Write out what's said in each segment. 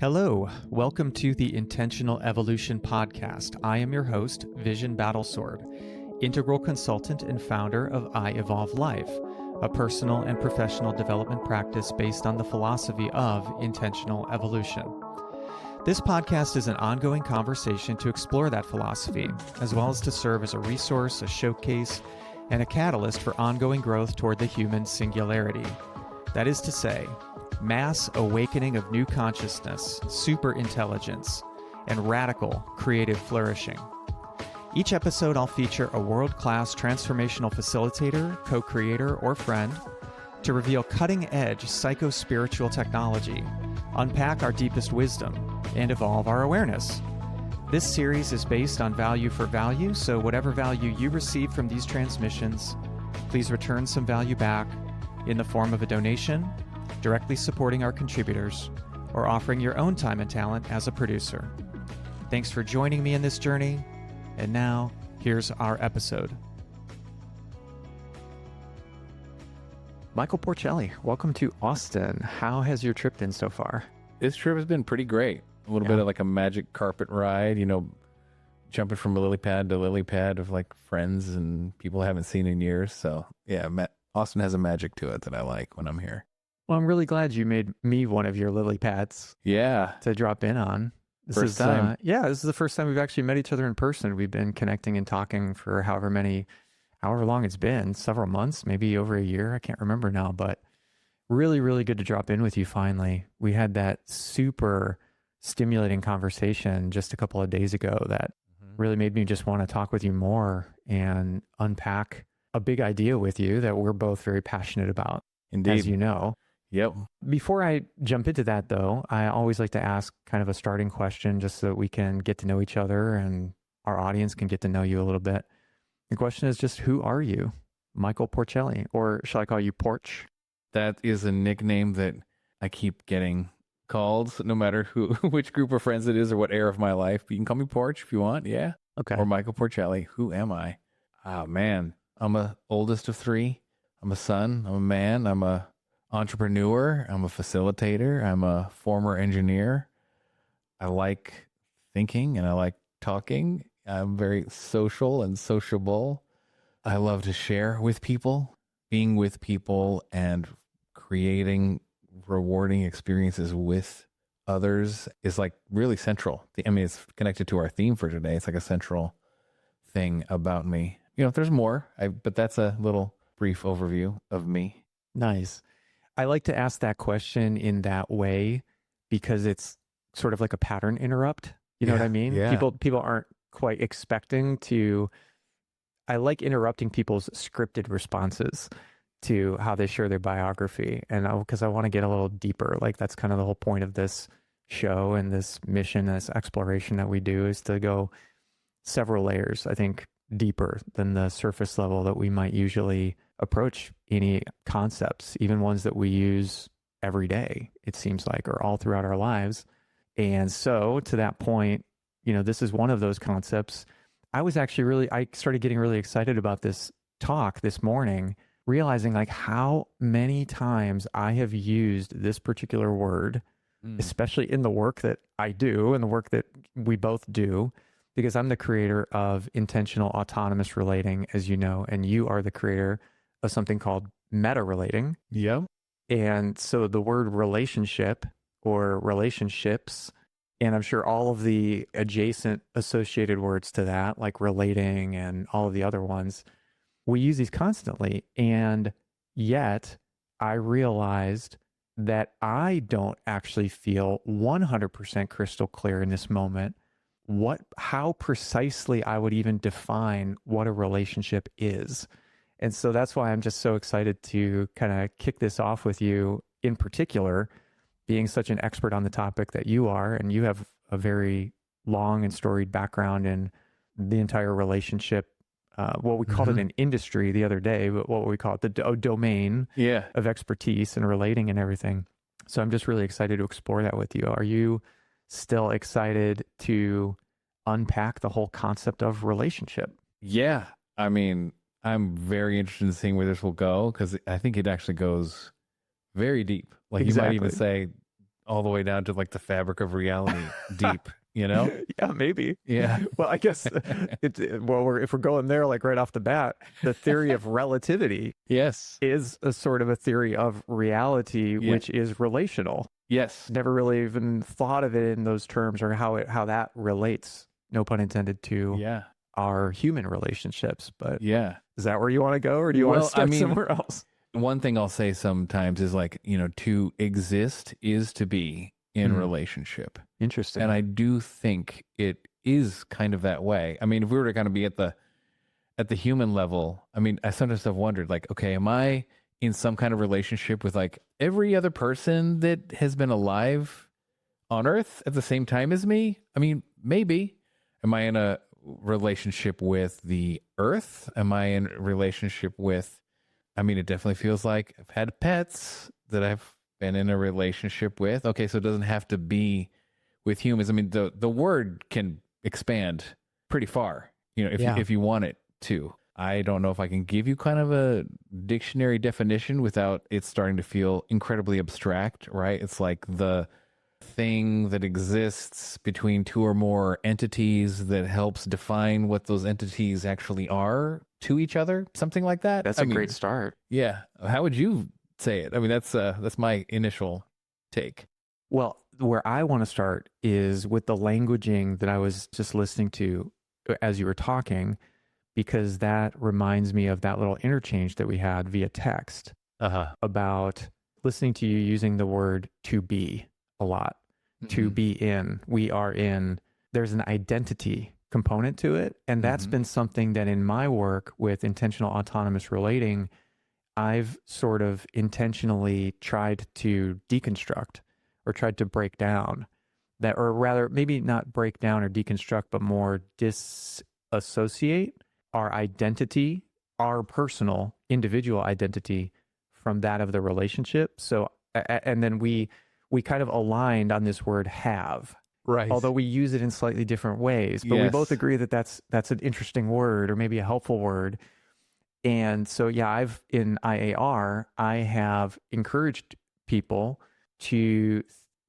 Hello, welcome to the Intentional Evolution Podcast. I am your host, Vision Battlesword, integral consultant and founder of I Evolve Life, a personal and professional development practice based on the philosophy of intentional evolution. This podcast is an ongoing conversation to explore that philosophy, as well as to serve as a resource, a showcase, and a catalyst for ongoing growth toward the human singularity. That is to say, mass awakening of new consciousness, superintelligence, and radical creative flourishing. Each episode I'll feature a world-class transformational facilitator, co-creator, or friend to reveal cutting-edge psycho-spiritual technology, unpack our deepest wisdom, and evolve our awareness. This series is based on value for value, so whatever value you receive from these transmissions, please return some value back in the form of a donation, directly supporting our contributors, or offering your own time and talent as a producer. Thanks for joining me in this journey, and now, here's our episode. Michael Porcelli, welcome to Austin. How has your trip been so far? This trip has been pretty great. A little bit of like a magic carpet ride, jumping from lily pad to lily pad of like friends and people I haven't seen in years. So yeah, Austin has a magic to it that I like when I'm here. Well, I'm really glad you made me one of your lily pads. Yeah. To drop in on. This first time. This is the first time we've actually met each other in person. We've been connecting and talking for however long it's been, several months, maybe over a year. I can't remember now, but really, really good to drop in with you finally. We had that super stimulating conversation just a couple of days ago that really made me just want to talk with you more and unpack a big idea with you that we're both very passionate about. Indeed. As you know. Yep. Before I jump into that, though, I always like to ask kind of a starting question just so that we can get to know each other and our audience can get to know you a little bit. The question is just, who are you? Michael Porcelli, or shall I call you Porch? That is a nickname that I keep getting called, no matter which group of friends it is or what era of my life. But you can call me Porch if you want, yeah. Okay. Or Michael Porcelli. Who am I? Oh, man. I'm a oldest of three. I'm a son. I'm a man. I'm a entrepreneur. I'm a facilitator. I'm a former engineer. I like thinking and I like talking. I'm very social and sociable. I love to share with people, being with people and creating rewarding experiences with others is like really central. It's connected to our theme for today. It's like a central thing about me. There's more, but that's a little brief overview of me. Nice. I like to ask that question in that way because it's sort of like a pattern interrupt. You know what I mean? Yeah. People aren't quite expecting to. I like interrupting people's scripted responses to how they share their biography. And because I want to get a little deeper, like that's kind of the whole point of this show and this mission, this exploration that we do is to go several layers, I think, deeper than the surface level that we might usually approach any concepts, even ones that we use every day, it seems like, or all throughout our lives. And so to that point, this is one of those concepts. I started getting really excited about this talk this morning, realizing like how many times I have used this particular word, especially in the work that I do and the work that we both do, because I'm the creator of intentional autonomous relating, as you know, and you are the creator of something called meta relating. Yep. And so the word relationship or relationships, and I'm sure all of the adjacent associated words to that, like relating and all of the other ones, we use these constantly. And yet I realized that I don't actually feel 100% crystal clear in this moment how precisely I would even define what a relationship is. And so that's why I'm just so excited to kind of kick this off with you in particular, being such an expert on the topic that you are, and you have a very long and storied background in the entire relationship. We called it an industry the other day, but what we call it, the domain of expertise and relating and everything. So I'm just really excited to explore that with you. Are you still excited to unpack the whole concept of relationship? Yeah. I'm very interested in seeing where this will go because I think it actually goes very deep. Like you might even say all the way down to like the fabric of reality deep, you know? Yeah, maybe. Yeah. Well, I guess if we're going there, like right off the bat, the theory of relativity Yes. is a sort of a theory of reality, Yeah. which is relational. Yes. Never really even thought of it in those terms or how that relates, no pun intended, to Yeah. our human relationships. But Yeah. is that where you want to go, or do you want to start somewhere else? One thing I'll say sometimes is like, to exist is to be in relationship. Interesting. And I do think it is kind of that way. I mean, if we were to kind of be at the human level, I mean, I sometimes have wondered, like, okay, am I in some kind of relationship with like every other person that has been alive on Earth at the same time as me? I mean, maybe. Am I in a relationship with the Earth? Am I in a relationship with, I mean, it definitely feels like I've had pets that I've been in a relationship with. Okay, so it doesn't have to be with humans. I mean, the word can expand pretty far, if you want it to. I don't know if I can give you kind of a dictionary definition without it starting to feel incredibly abstract, right? It's like the thing that exists between two or more entities that helps define what those entities actually are to each other, something like that. That's a great start. Yeah. How would you say it? I mean, that's my initial take. Well, where I want to start is with the languaging that I was just listening to as you were talking, because that reminds me of that little interchange that we had via text about listening to you using the word to be a lot. To be in, we are in. There's an identity component to it. And that's been something that in my work with intentional autonomous relating, I've sort of intentionally tried to deconstruct or tried to break down that, or rather maybe not break down or deconstruct, but more disassociate our identity, our personal individual identity from that of the relationship. So, and then we kind of aligned on this word have, right? Although we use it in slightly different ways, but we both agree that that's an interesting word or maybe a helpful word. And so, yeah, in IAR, I have encouraged people to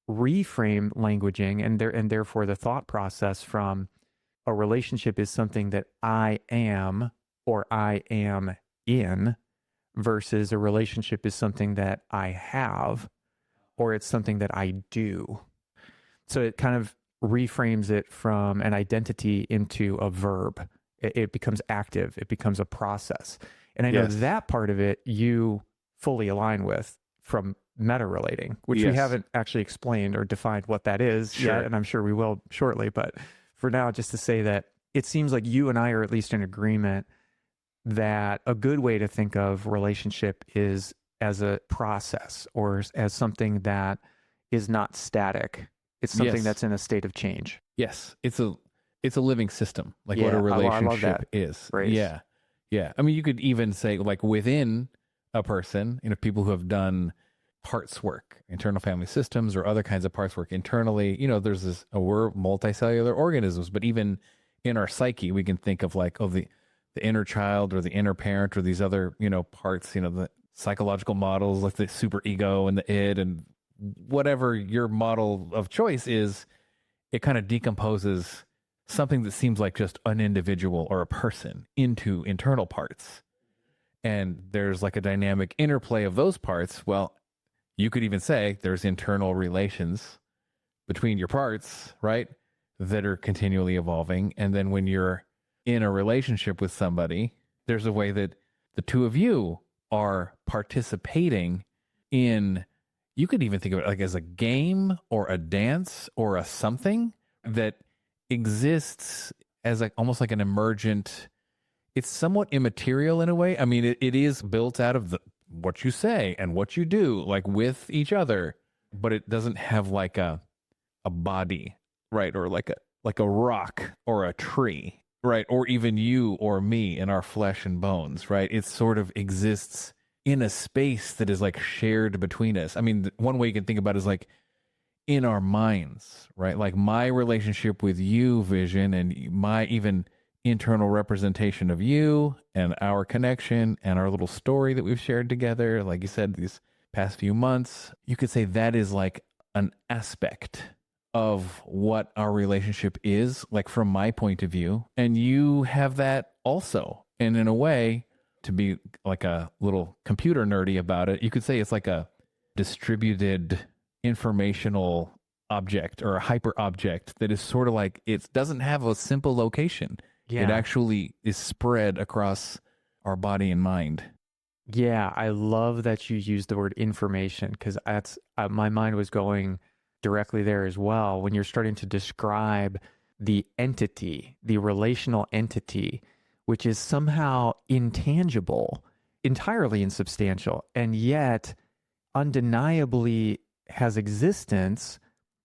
reframe languaging and therefore the thought process from a relationship is something that I am or I am in versus a relationship is something that I have or it's something that I do. So it kind of reframes it from an identity into a verb. It becomes active. It becomes a process. And I know that part of it you fully align with from meta relating, which we haven't actually explained or defined what that is yet. And I'm sure we will shortly. But for now, just to say that it seems like you and I are at least in agreement that a good way to think of relationship is as a process or as something that is not static. It's something that's in a state of change. Yes. It's a living system, like what a relationship is. Right. Yeah. Yeah. I mean, you could even say like within a person, people who have done parts work, internal family systems or other kinds of parts work internally, there's we're multicellular organisms, but even in our psyche, we can think of like, the inner child or the inner parent or these other, parts, the psychological models like the super ego and the id and whatever your model of choice is, it kind of decomposes something that seems like just an individual or a person into internal parts. And there's like a dynamic interplay of those parts. Well, you could even say there's internal relations between your parts, right? That are continually evolving. And then when you're in a relationship with somebody, there's a way that the two of you are participating in, you could even think of it like as a game or a dance or a something that exists as almost like an emergent, it's somewhat immaterial in a way. I mean, it is built out of what you say and what you do, like with each other, but it doesn't have like a body, right? Or like a rock or a tree, right? Or even you or me in our flesh and bones, right? It sort of exists in a space that is like shared between us. I mean, one way you can think about it is like in our minds, right? Like my relationship with you, Vision, and my even internal representation of you and our connection and our little story that we've shared together, like you said, these past few months, you could say that is like an aspect of what our relationship is, like from my point of view. And you have that also. And in a way, to be like a little computer nerdy about it, you could say it's like a distributed informational object or a hyper object that is sort of like, it doesn't have a simple location. Yeah. It actually is spread across our body and mind. Yeah, I love that you used the word information, because that's my mind was going directly there as well. When you're starting to describe the entity, the relational entity, which is somehow intangible, entirely insubstantial, and yet undeniably has existence.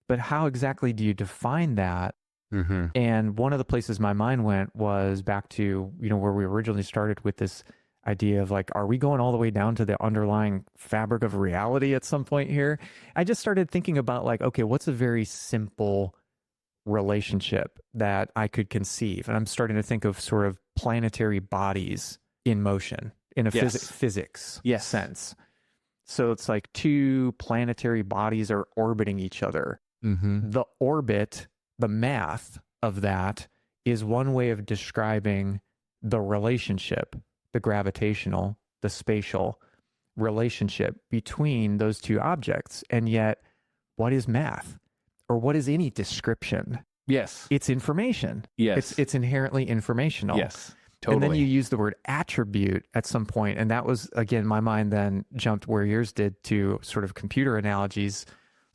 But how exactly do you define that? Mm-hmm. And one of the places my mind went was back to, where we originally started with this idea of like, are we going all the way down to the underlying fabric of reality at some point here? I just started thinking about like, okay, what's a very simple relationship that I could conceive? And I'm starting to think of sort of planetary bodies in motion in a physics sense. So it's like two planetary bodies are orbiting each other. Mm-hmm. The orbit, the math of that is one way of describing the relationship, the gravitational, the spatial relationship between those two objects. And yet, what is math? Or what is any description? Yes. It's information. Yes. It's inherently informational. Yes. Totally. And then you use the word attribute at some point, and that was, again, my mind then jumped where yours did to sort of computer analogies,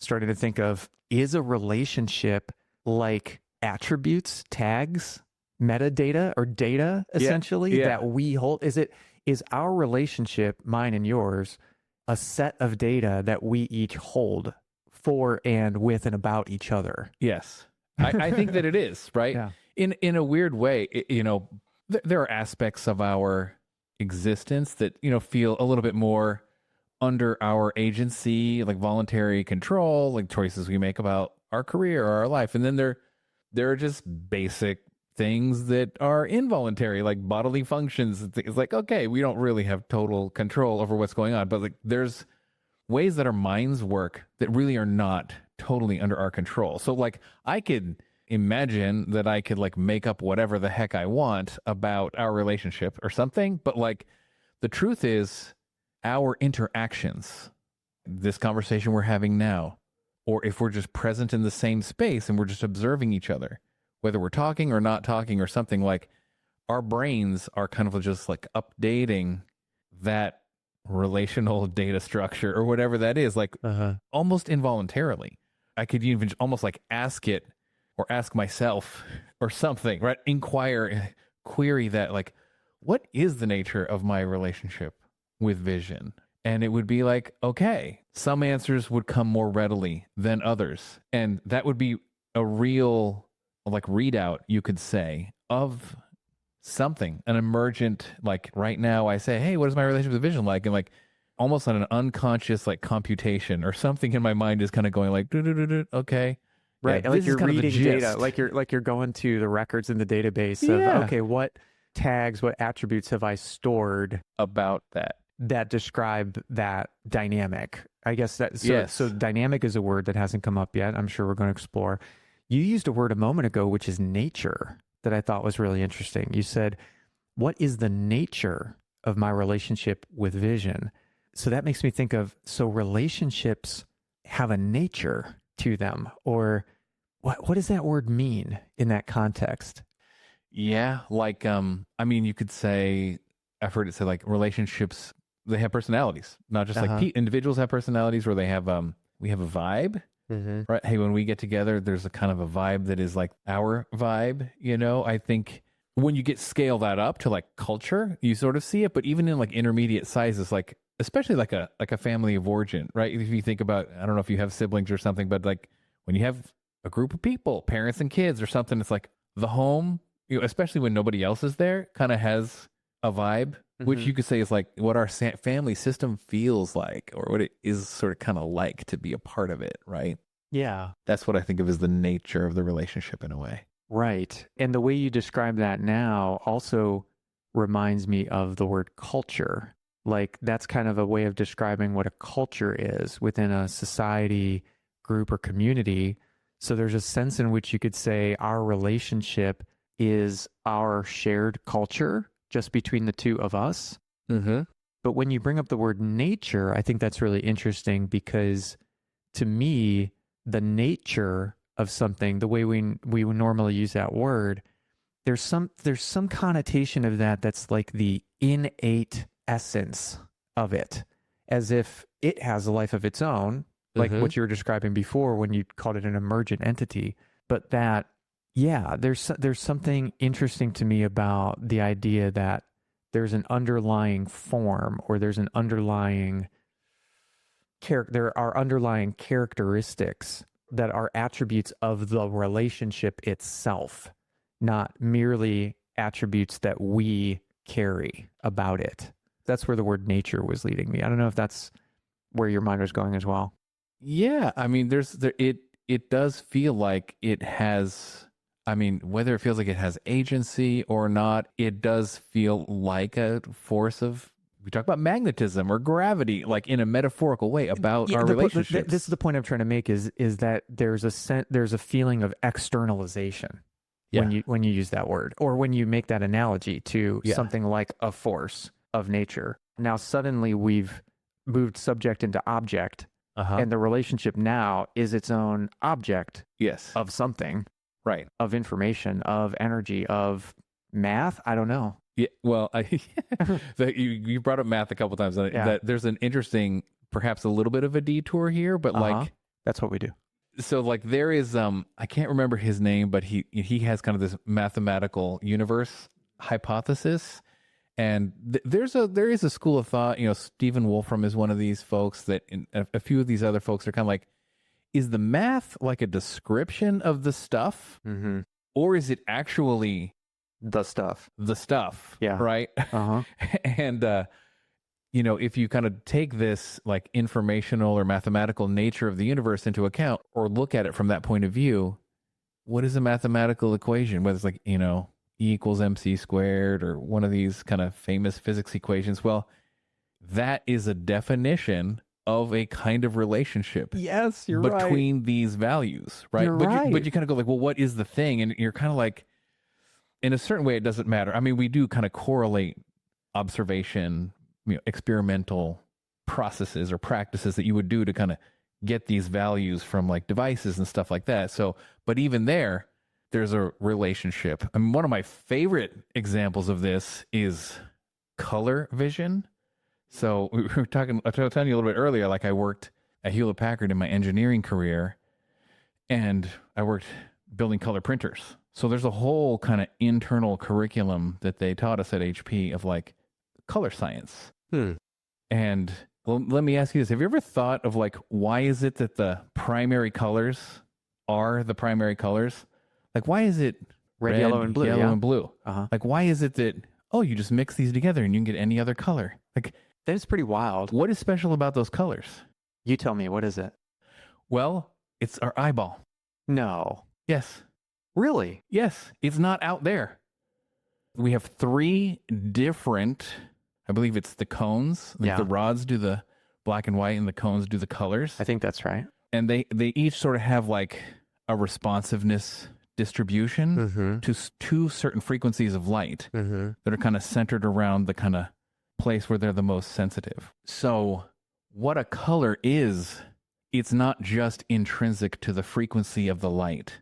starting to think of, is a relationship like attributes, tags, metadata, or data, essentially, that we hold? Is our relationship, mine and yours, a set of data that we each hold for and with and about each other? Yes. I think that it is, right? Yeah. In a weird way, there are aspects of our existence that, feel a little bit more under our agency, like voluntary control, like choices we make about our career or our life. And then there are just basic things that are involuntary, like bodily functions. It's like, okay, we don't really have total control over what's going on, but like there's ways that our minds work that really are not totally under our control. So like I could imagine that I could like make up whatever the heck I want about our relationship or something, but like the truth is our interactions, this conversation we're having now, or if we're just present in the same space and we're just observing each other, whether we're talking or not talking or something, like our brains are kind of just like updating that relational data structure or whatever that is, like almost involuntarily. I could even almost like ask it or ask myself or something, right? Query that, like, what is the nature of my relationship with vision? And it would be like, okay, some answers would come more readily than others. And that would be a real, like, readout, you could say, of something, an emergent, like right now I say, hey, what is my relationship with vision like? And like almost on an unconscious, like computation or something in my mind is kind of going like, okay. Right. Yeah, like you're reading data, gist. like you're going to the records in the database of, okay, what tags, what attributes have I stored about that describe that dynamic? I guess that, so dynamic is a word that hasn't come up yet. I'm sure we're going to explore. You used a word a moment ago, which is nature, that I thought was really interesting. You said, what is the nature of my relationship with vision? So that makes me think of, so relationships have a nature to them, or what does that word mean in that context? Yeah. Like, I mean, you could say, I've heard it say like relationships, they have personalities, not just like individuals have personalities, where they have, we have a vibe. Right. Hey, when we get together, there's a kind of a vibe that is like our vibe, I think when you get scale that up to like culture, you sort of see it, but even in like intermediate sizes, like especially like a family of origin, right? If you think about, I don't know if you have siblings or something, but like when you have a group of people, parents and kids or something, it's like the home, especially when nobody else is there, kind of has a vibe, which you could say is like what our family system feels like, or what it is sort of kind of like to be a part of it, right? Yeah. That's what I think of as the nature of the relationship in a way. Right. And the way you describe that now also reminds me of the word culture. Like that's kind of a way of describing what a culture is within a society, group or community. So there's a sense in which you could say our relationship is our shared culture just between the two of us. Mm-hmm. But when you bring up the word nature, I think that's really interesting because to me, the nature of something, the way we would normally use that word, there's some connotation of that that's like the innate essence of it, as if it has a life of its own, like what you were describing before when you called it an emergent entity. But that, yeah, there's something interesting to me about the idea that there's an underlying form, or there's an underlying there are underlying characteristics that are attributes of the relationship itself, not merely attributes that we carry about it. That's where the word nature was leading me. I don't know if that's where your mind was going as well. Yeah, I mean, it does feel like it has, I mean, whether it feels like it has agency or not, it does feel like a force of, we talk about magnetism or gravity, like in a metaphorical way about our relationships. This is the point I'm trying to make is that there's a feeling of externalization when you use that word, or when you make that analogy to something like a force of nature. Now suddenly we've moved subject into object, and the relationship now is its own object of something, right? Of information, of energy, of math. I don't know. Yeah, well, you brought up math a couple times. That there's an interesting, perhaps a little bit of a detour here, but like that's what we do. So like there is, I can't remember his name, but he has kind of this mathematical universe hypothesis, and there is a school of thought. You know, Stephen Wolfram is one of these folks that a few of these other folks are kind of like, is the math like a description of the stuff, or is it actually the stuff? Yeah. Right. And, you know, if you kind of take this like informational or mathematical nature of the universe into account, or look at it from that point of view, what is a mathematical equation? Whether it's like, you know, E equals MC squared, or one of these kind of famous physics equations. Well, that is a definition of a kind of relationship. Yes, you're between these values, right? You're but right. But you kind of go like, well, what is the thing? And you're kind of like, in a certain way, it doesn't matter. I mean, we do kind of correlate observation, you know, experimental processes or practices that you would do to kind of get these values from like devices and stuff like that. So, but even there's a relationship. I mean, one of my favorite examples of this is color vision. So we were talking, I was telling you a little bit earlier, like I worked at Hewlett Packard in my engineering career, and I worked building color printers. So there's a whole kind of internal curriculum that they taught us at HP of like color science. And well, let me ask you this. Have you ever thought of like, why is it that the primary colors are the primary colors? Like, why is it red, yellow, and blue? And blue. Like, why is it that, oh, you just mix these together and you can get any other color? Like, that is pretty wild. What is special about those colors? You tell me, what is it? Well, it's our eyeball. No. Yes. Really? Yes. It's not out there. We have 3 different, I believe it's the cones. Like the rods do the black and white and the cones do the colors. I think that's right. And they each sort of have like a responsiveness distribution to certain frequencies of light that are kind of centered around the kind of place where they're the most sensitive. So what a color is, it's not just intrinsic to the frequency of the light.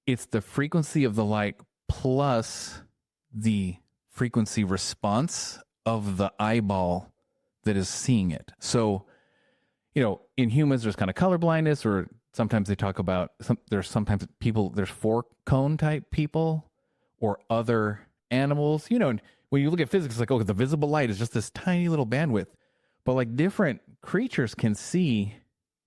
It's the frequency of the light plus the frequency response of the eyeball that is seeing it. So, you know, in humans, there's kind of color blindness, or sometimes they talk about, there's 4-cone type people or other animals. You know, and when you look at physics, it's like, oh, the visible light is just this tiny little bandwidth. But like different creatures can see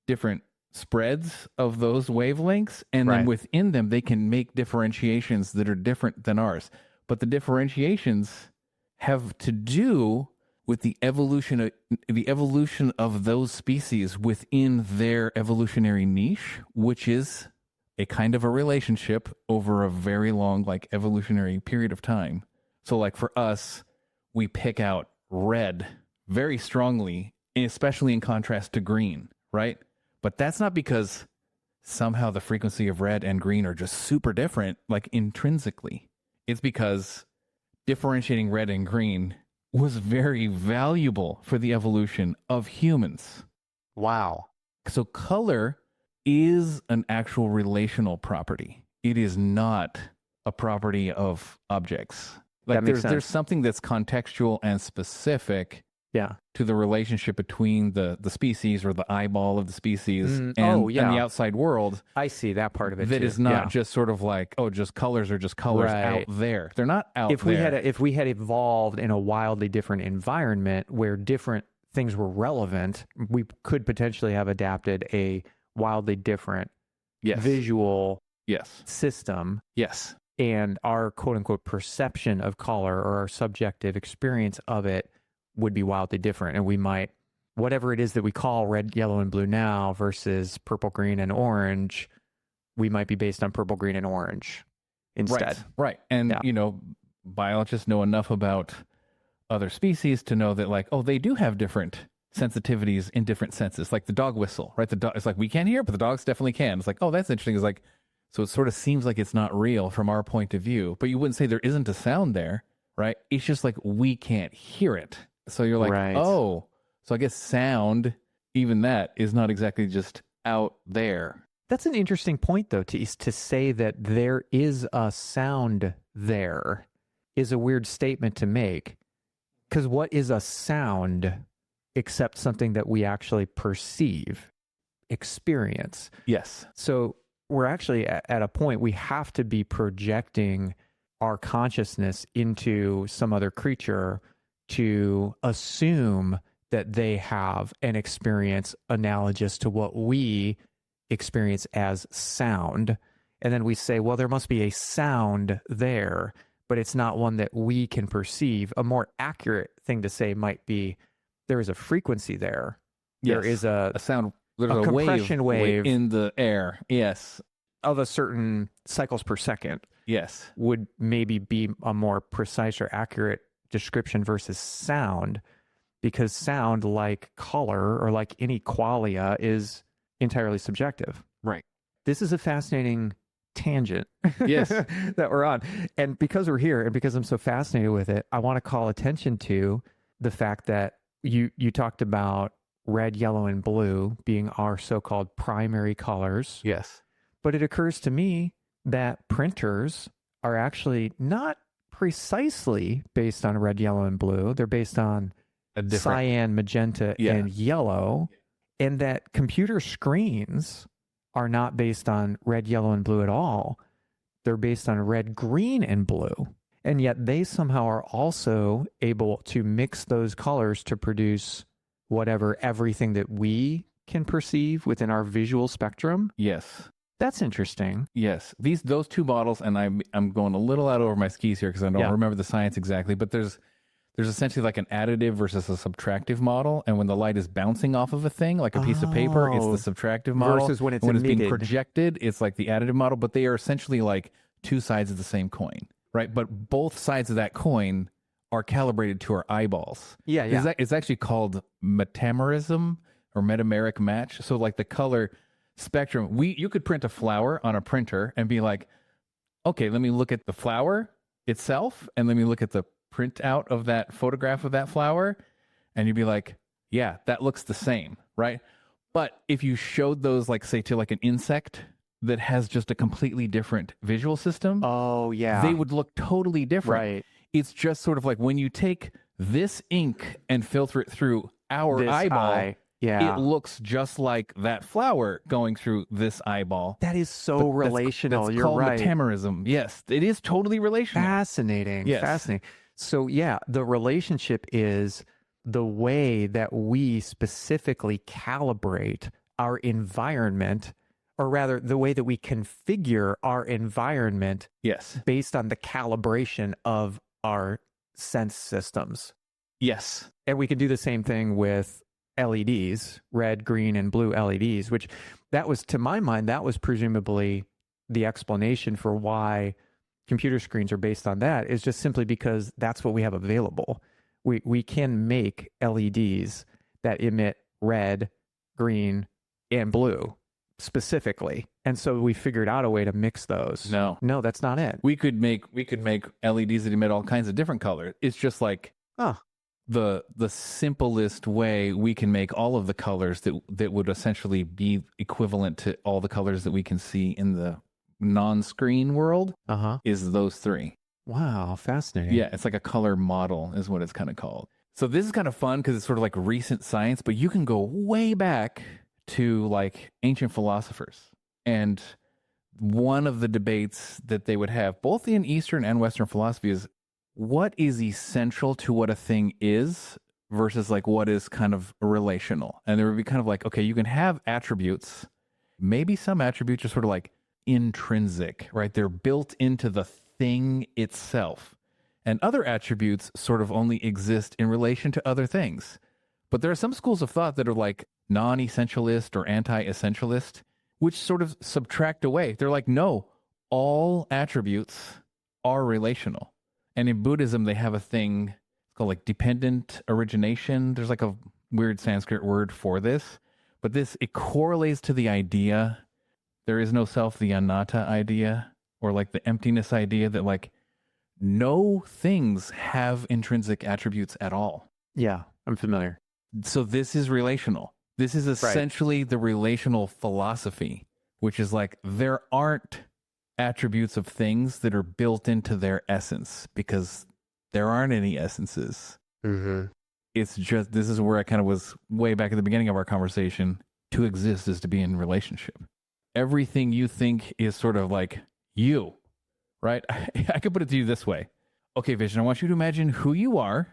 different spreads of those wavelengths, and then within them they can make differentiations that are different than ours. But the differentiations have to do with the evolution of those species within their evolutionary niche, which is a kind of a relationship over a very long like evolutionary period of time. So like for us, we pick out red very strongly, especially in contrast to green, right? But that's not because somehow the frequency of red and green are just super different, like intrinsically. It's because differentiating red and green was very valuable for the evolution of humans. Wow. So color is an actual relational property. It is not a property of objects. Like That makes there's sense. something that's contextual and specific Yeah. to the relationship between the species or the eyeball of the species and the outside world. I see that part of it That too. is not Yeah. just sort of like, oh, just colors are just colors Right. out there. They're not out If there. we had evolved in a wildly different environment where different things were relevant, we could potentially have adapted a wildly different Yes. visual Yes. system, Yes. and our quote unquote perception of color or our subjective experience of it would be wildly different. And we might, whatever it is that we call red, yellow, and blue now versus purple, green, and orange, we might be based on purple, green, and orange instead. Right. And, biologists know enough about other species to know that, like, oh, they do have different sensitivities in different senses. Like the dog whistle, right? The dog, it's like, we can't hear, but the dogs definitely can. It's like, oh, that's interesting. It's like, so it sort of seems like it's not real from our point of view, but you wouldn't say there isn't a sound there, right? It's just like we can't hear it. So you're like, Right. oh, so I guess sound, even that, is not exactly just out there. That's an interesting point, though, to say that there is a sound there is a weird statement to make. Because what is a sound except something that we actually perceive, experience? Yes. So we're actually at a point we have to be projecting our consciousness into some other creature to assume that they have an experience analogous to what we experience as sound. And then we say, well, there must be a sound there, but it's not one that we can perceive. A more accurate thing to say might be there is a frequency there. Yes. There is a sound, there's a compression wave in the air. Yes. of a certain cycles per second. Yes. Would maybe be a more precise or accurate description versus sound, because sound, like color or like any qualia, is entirely subjective. Right. This is a fascinating tangent Yes. that we're on. And because we're here and because I'm so fascinated with it, I want to call attention to the fact that you talked about red, yellow, and blue being our so-called primary colors. Yes. But it occurs to me that printers are actually not precisely based on red, yellow, and blue. They're based on cyan, magenta, and yellow. And that computer screens are not based on red, yellow, and blue at all. They're based on red, green, and blue. And yet they somehow are also able to mix those colors to produce everything that we can perceive within our visual spectrum. Yes. That's interesting. Yes. Those two models, and I'm going a little out over my skis here because I don't remember the science exactly, but there's essentially like an additive versus a subtractive model. And when the light is bouncing off of a thing, like a piece of paper, it's the subtractive model. Versus when it's being projected, it's like the additive model, but they are essentially like two sides of the same coin, right? But both sides of that coin are calibrated to our eyeballs. Yeah. It's actually called metamerism or metameric match. So like the color spectrum, you could print a flower on a printer and be like, okay, let me look at the flower itself and let me look at the printout of that photograph of that flower, and you'd be like, yeah, that looks the same, right? But if you showed those, like, say, to like an insect that has just a completely different visual system, they would look totally different. Right. It's just sort of like when you take this ink and filter it through our eyeball, it looks just like that flower going through this eyeball. That is so relational. That's You're called right. Metamerism. Yes, it is totally relational. Fascinating. Yes. Fascinating. So the relationship is the way that we specifically calibrate our environment, or rather the way that we configure our environment based on the calibration of our sense systems. Yes. And we can do the same thing with LEDs, red, green, and blue LEDs, which that was, to my mind, that was presumably the explanation for why computer screens are based on that, is just simply because that's what we have available. We can make LEDs that emit red, green, and blue specifically. And so we figured out a way to mix those. No, that's not it. we could make LEDs that emit all kinds of different colors. It's just like the simplest way we can make all of the colors that would essentially be equivalent to all the colors that we can see in the non-screen world is those three. Wow, fascinating. Yeah, it's like a color model is what it's kind of called. So this is kind of fun because it's sort of like recent science, but you can go way back to like ancient philosophers. And one of the debates that they would have, both in Eastern and Western philosophy, is what is essential to what a thing is versus like what is kind of relational. And there would be kind of like, okay, you can have attributes. Maybe some attributes are sort of like intrinsic, right? They're built into the thing itself. And other attributes sort of only exist in relation to other things. But there are some schools of thought that are like non-essentialist or anti-essentialist, which sort of subtract away. They're like, no, all attributes are relational. And in Buddhism, they have a thing called like dependent origination. There's like a weird Sanskrit word for this. But it correlates to the idea, there is no self, the anatta idea, or like the emptiness idea that like no things have intrinsic attributes at all. Yeah, I'm familiar. So this is relational. This is essentially the relational philosophy, which is like there aren't attributes of things that are built into their essence because there aren't any essences. Mm-hmm. It's just, this is where I kind of was way back at the beginning of our conversation. To exist is to be in relationship. Everything you think is sort of like you, right? I could put it to you this way. Okay, Vision, I want you to imagine who you are.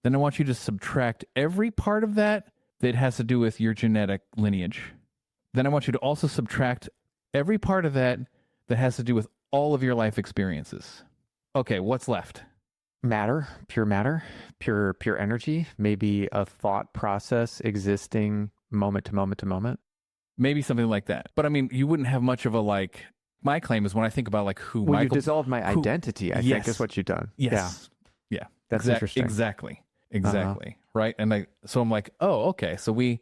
Then I want you to subtract every part of that has to do with your genetic lineage. Then I want you to also subtract every part of that has to do with all of your life experiences. Okay, what's left? Matter, pure energy, maybe a thought process existing moment to moment to moment. Maybe something like that. But I mean, you wouldn't have much of a like, my claim is when I think about like who Well, Michael... you dissolved my identity, I think is what you've done. Yes. Yeah. That's interesting. Exactly. Right. And so I'm like, oh, okay. So we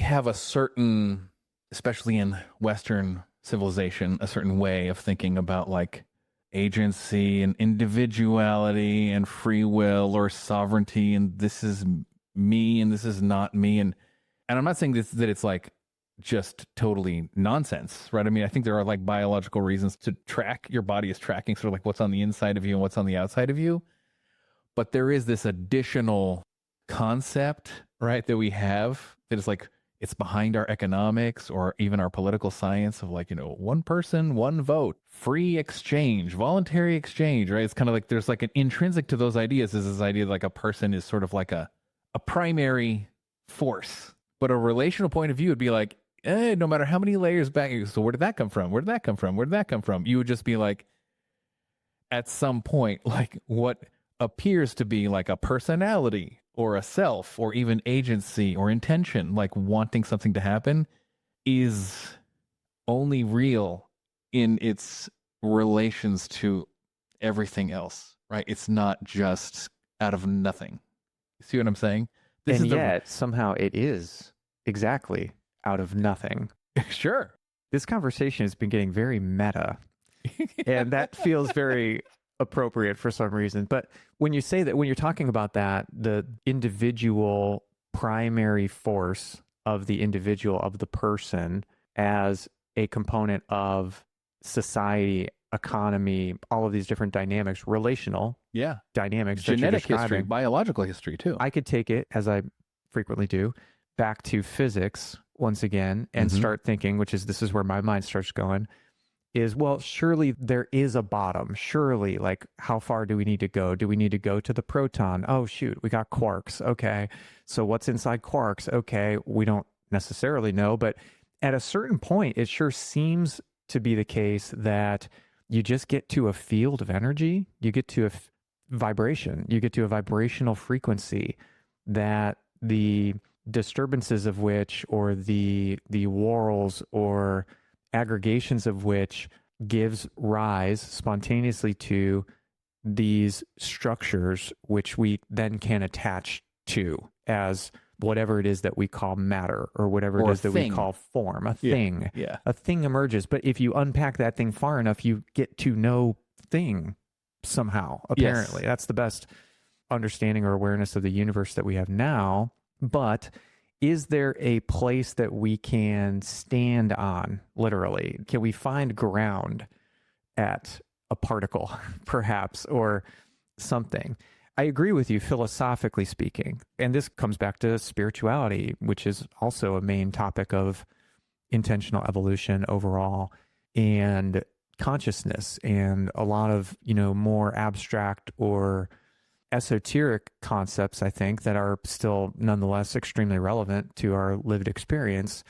have a certain, especially in Western civilization, a certain way of thinking about like agency and individuality and free will or sovereignty. And this is me and this is not me. And I'm not saying that it's like just totally nonsense, right? I mean, I think there are like biological reasons to track. Your body is tracking sort of like what's on the inside of you and what's on the outside of you. But there is this additional concept, right, that we have that is like, it's behind our economics or even our political science of like, one person, one vote, free exchange, voluntary exchange, right? It's kind of like there's like an intrinsic to those ideas is this idea that like a person is sort of like a primary force. But a relational point of view would be like, no matter how many layers back, so where did that come from? Where did that come from? Where did that come from? You would just be like, at some point, like what appears to be like a personality or a self or even agency or intention, like wanting something to happen, is only real in its relations to everything else, right? It's not just out of nothing. See what I'm saying? And yet, somehow it is exactly out of nothing. Sure. This conversation has been getting very meta, and that feels very appropriate for some reason. But when you say that, when you're talking about that, the individual primary force of the individual, of the person as a component of society, economy, all of these different dynamics, relational dynamics, genetic history, biological history too. I could take it, as I frequently do, back to physics once again and start thinking, this is where my mind starts going, is, well, surely there is a bottom. Surely, like, how far do we need to go? Do we need to go to the proton? Oh, shoot, we got quarks. Okay. So what's inside quarks? Okay. We don't necessarily know, but at a certain point, it sure seems to be the case that you just get to a field of energy. You get to a vibration. You get to a vibrational frequency that the disturbances of which, or the whorls or aggregations of which, gives rise spontaneously to these structures which we then can attach to as whatever it is that we call matter, or whatever it Or a is that we thing. call form, a Yeah. thing. Yeah. A thing emerges. But if you unpack that thing far enough, you get to know thing somehow, apparently. Yes. That's the best understanding or awareness of the universe that we have now. But is there a place that we can stand on, literally? Can we find ground at a particle, perhaps, or something? I agree with you philosophically speaking. And this comes back to spirituality, which is also a main topic of intentional evolution overall, and consciousness, and a lot of, more abstract or esoteric concepts, I think, that are still nonetheless extremely relevant to our lived experience.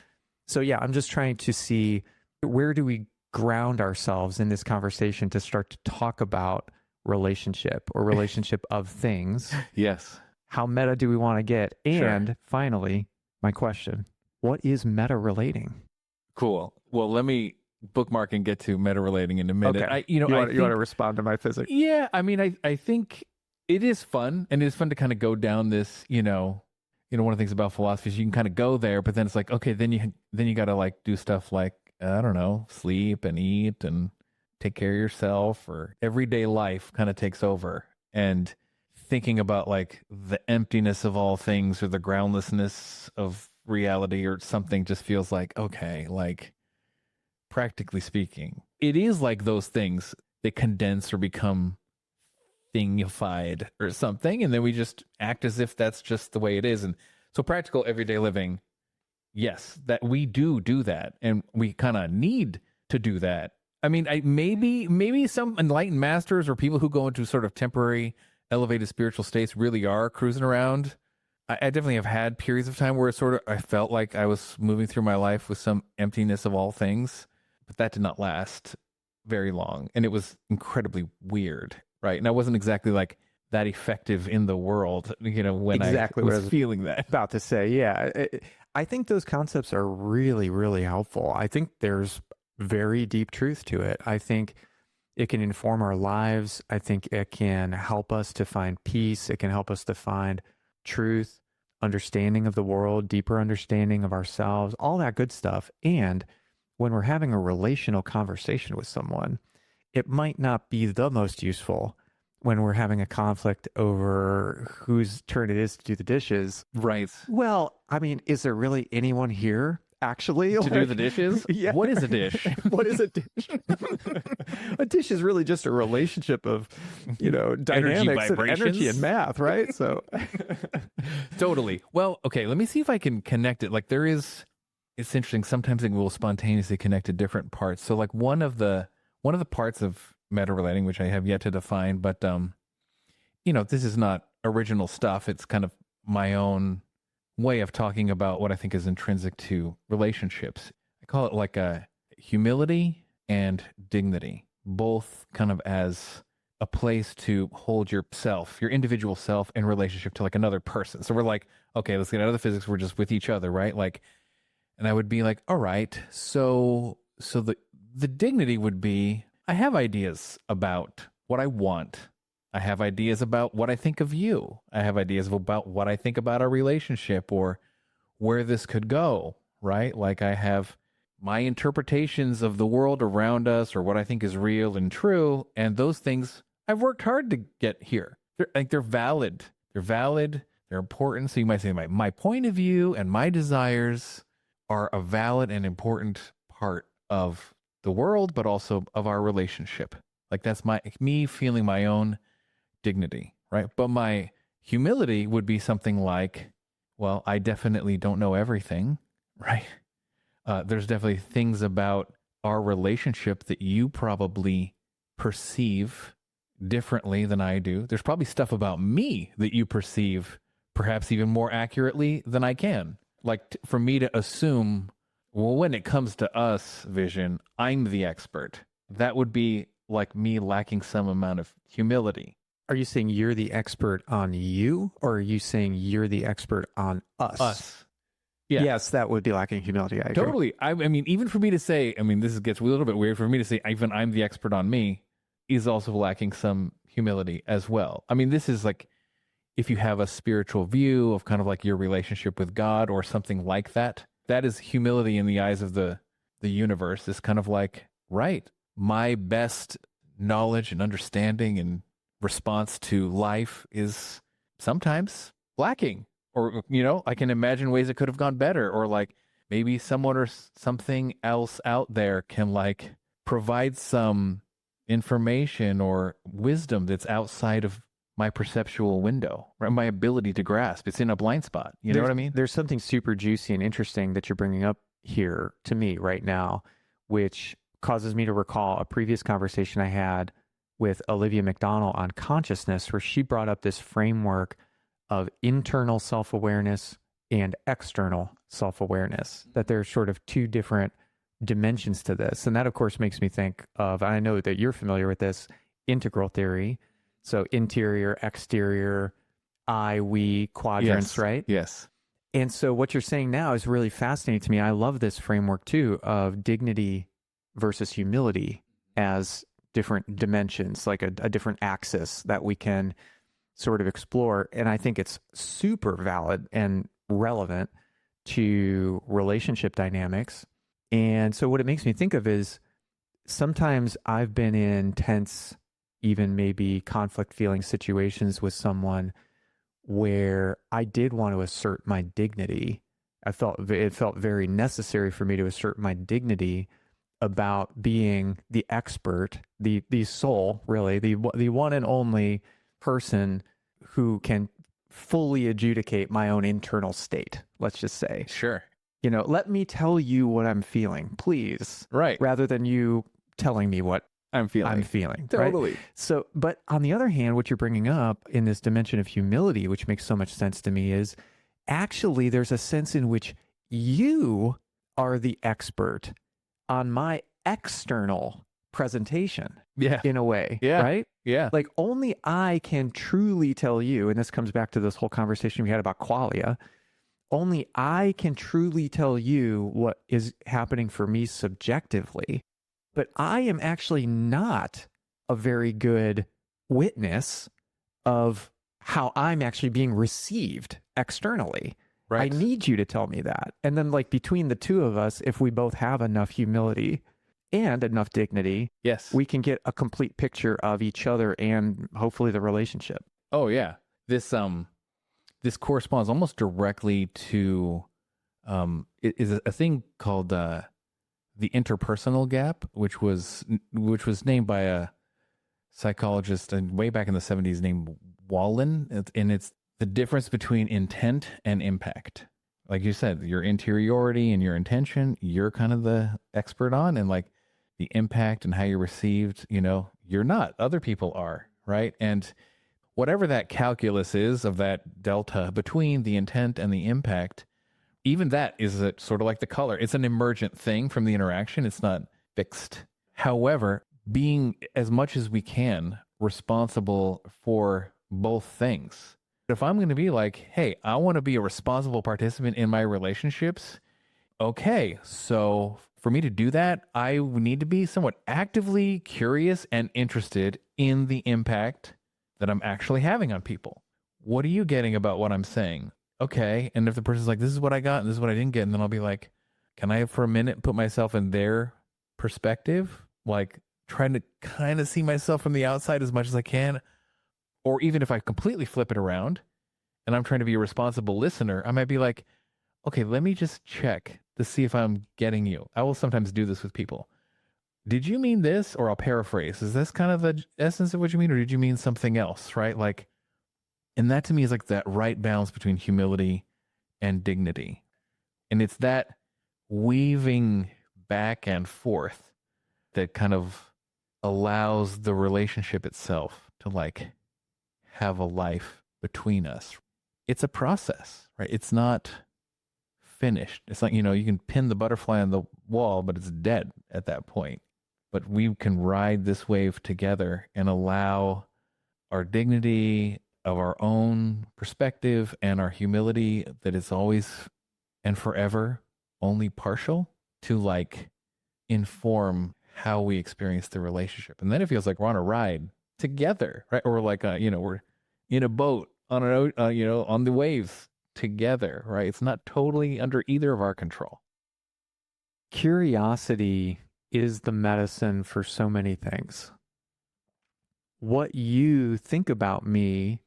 So yeah, I'm just trying to see, where do we ground ourselves in this conversation to start to talk about relationship or relationship of things? Yes. How meta do we want to get? Sure. And finally, my question, what is meta relating? Cool. Well, let me bookmark and get to meta relating in a minute. Okay. You want to respond to my physics? Yeah, I mean, I think it is fun, and it is fun to kind of go down this, one of the things about philosophy is you can kind of go there, but then it's like, okay, then you got to like do stuff like, I don't know, sleep and eat and take care of yourself, or everyday life kind of takes over. And thinking about like the emptiness of all things, or the groundlessness of reality or something, just feels like, okay, like practically speaking, it is like those things, they condense or become thingified or something, and then we just act as if that's just the way it is. And so practical everyday living, yes, that we do that, and we kind of need to do that. I mean, maybe some enlightened masters or people who go into sort of temporary elevated spiritual states really are cruising around. I definitely have had periods of time where I felt like I was moving through my life with some emptiness of all things, but that did not last very long, and it was incredibly weird. Right. And I wasn't exactly like that effective in the world, when Exactly I what I was was feeling that. About to say, yeah. I think those concepts are really, really helpful. I think there's very deep truth to it. I think it can inform our lives. I think it can help us to find peace. It can help us to find truth, understanding of the world, deeper understanding of ourselves, all that good stuff. And when we're having a relational conversation with someone, it might not be the most useful when we're having a conflict over whose turn it is to do the dishes. Right. Well, I mean, is there really anyone here actually To do the dishes? Yeah. What is a dish? What is a dish? A dish is really just a relationship of, dynamics and vibrations. energy and math, right? So Totally. Well, okay, let me see if I can connect it. Like it's interesting. Sometimes it will spontaneously connect to different parts. So like one of the parts of meta relating, which I have yet to define, but this is not original stuff. It's kind of my own way of talking about what I think is intrinsic to relationships. I call it like a humility and dignity, both kind of as a place to hold yourself, your individual self, in relationship to like another person. So we're like, okay, let's get out of the physics. We're just with each other, right? Like, and I would be like, all right, so the dignity would be, I have ideas about what I want. I have ideas about what I think of you. I have ideas about what I think about our relationship or where this could go, right? Like I have my interpretations of the world around us or what I think is real and true. And those things, I've worked hard to get here. They're valid. They're valid. They're important. So you might say my point of view and my desires are a valid and important part of the world, but also of our relationship. Like that's me feeling my own dignity, right? But my humility would be something like, well, I definitely don't know everything, right? There's definitely things about our relationship that you probably perceive differently than I do. There's probably stuff about me that you perceive perhaps even more accurately than I can. Like for me to assume, well, when it comes to us, Vision, I'm the expert. That would be like me lacking some amount of humility. Are you saying you're the expert on you, or are you saying you're the expert on us? Us. Yeah. Yes, that would be lacking humility. I agree. Totally. I mean, even for me to say, this gets a little bit weird for me to say, even I'm the expert on me, is also lacking some humility as well. I mean, this is like, if you have a spiritual view of kind of like your relationship with God or something like that, that is humility in the eyes of the universe. Is kind of like, right, my best knowledge and understanding and response to life is sometimes lacking, or, I can imagine ways it could have gone better, or like maybe someone or something else out there can like provide some information or wisdom that's outside of my perceptual window, right? My ability to grasp. It's in a blind spot. You know what I mean? There's something super juicy and interesting that you're bringing up here to me right now, which causes me to recall a previous conversation I had with Olivia McDonald on consciousness, where she brought up this framework of internal self-awareness and external self-awareness, that there's sort of two different dimensions to this. And that, of course, makes me think of, I know that you're familiar with this, integral theory. So interior, exterior, I, we quadrants, Yes. right? Yes. And so what you're saying now is really fascinating to me. I love this framework too, of dignity versus humility as different dimensions, like a different axis that we can sort of explore. And I think it's super valid and relevant to relationship dynamics. And so what it makes me think of is sometimes I've been in tense, even maybe conflict feeling situations with someone where I did want to assert my dignity. It felt very necessary for me to assert my dignity about being the expert, the soul, really, the one and only person who can fully adjudicate my own internal state, let's just say. Sure. Let me tell you what I'm feeling, please. Right. Rather than you telling me what I'm feeling. Totally. Right? So, but on the other hand, what you're bringing up in this dimension of humility, which makes so much sense to me, is actually there's a sense in which you are the expert on my external presentation. Yeah. In a way. Yeah. Right? Yeah. Like only I can truly tell you, and this comes back to this whole conversation we had about qualia, only I can truly tell you what is happening for me subjectively. But I am actually not a very good witness of how I'm actually being received externally. Right. I need you to tell me that. And then like between the two of us, if we both have enough humility and enough dignity, Yes. we can get a complete picture of each other and hopefully the relationship. Oh yeah. This corresponds almost directly to it is a thing called the interpersonal gap, which was named by a psychologist way back in the 70s named Wallen, and it's the difference between intent and impact. Like you said, your interiority and your intention, you're kind of the expert on, and like the impact and how you're received, you're not. Other people are, right? And whatever that calculus is of that delta between the intent and the impact, even that is sort of like the color. It's an emergent thing from the interaction. It's not fixed. However, being as much as we can responsible for both things. If I'm going to be like, hey, I want to be a responsible participant in my relationships. Okay, so for me to do that, I need to be somewhat actively curious and interested in the impact that I'm actually having on people. What are you getting about what I'm saying? Okay. And if the person's like, this is what I got and this is what I didn't get, and then I'll be like, can I for a minute put myself in their perspective? Like trying to kind of see myself from the outside as much as I can. Or even if I completely flip it around and I'm trying to be a responsible listener, I might be like, okay, let me just check to see if I'm getting you. I will sometimes do this with people. Did you mean this? Or I'll paraphrase. Is this kind of the essence of what you mean? Or did you mean something else? Right? Like, and that to me is like that right balance between humility and dignity. And it's that weaving back and forth that kind of allows the relationship itself to like have a life between us. It's a process, right? It's not finished. It's like, you can pin the butterfly on the wall, but it's dead at that point. But we can ride this wave together and allow our dignity of our own perspective and our humility that is always and forever only partial to like inform how we experience the relationship. And then it feels like we're on a ride together, right? Or like, we're in a boat on the waves together, right? It's not totally under either of our control. Curiosity is the medicine for so many things. What you think about me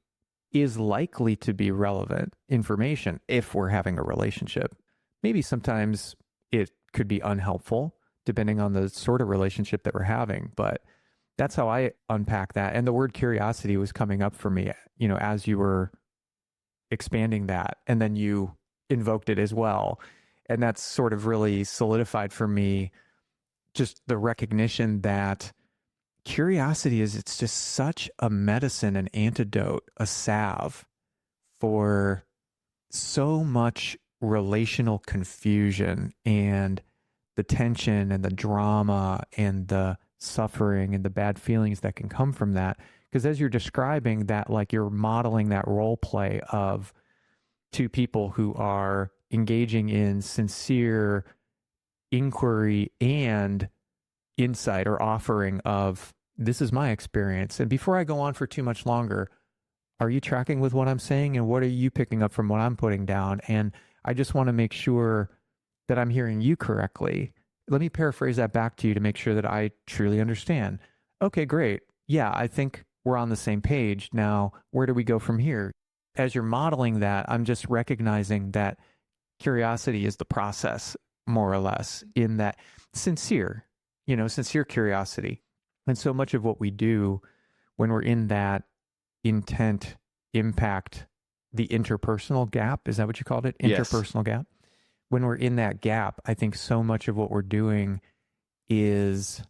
is likely to be relevant information if we're having a relationship. Maybe sometimes it could be unhelpful depending on the sort of relationship that we're having, but that's how I unpack that. And the word curiosity was coming up for me, as you were expanding that, and then you invoked it as well. And that's sort of really solidified for me just the recognition that curiosity it's just such a medicine, an antidote, a salve for so much relational confusion and the tension and the drama and the suffering and the bad feelings that can come from that. Because as you're describing that, like you're modeling that role play of two people who are engaging in sincere inquiry and insight or offering of, this is my experience. And before I go on for too much longer, are you tracking with what I'm saying? And what are you picking up from what I'm putting down? And I just want to make sure that I'm hearing you correctly. Let me paraphrase that back to you to make sure that I truly understand. Okay, great. Yeah, I think we're on the same page. Now, where do we go from here? As you're modeling that, I'm just recognizing that curiosity is the process, more or less, in that sincere curiosity. And so much of what we do when we're in that intent, impact, the interpersonal gap, is that what you called it? Yes. Interpersonal gap. When we're in that gap, I think so much of what we're doing is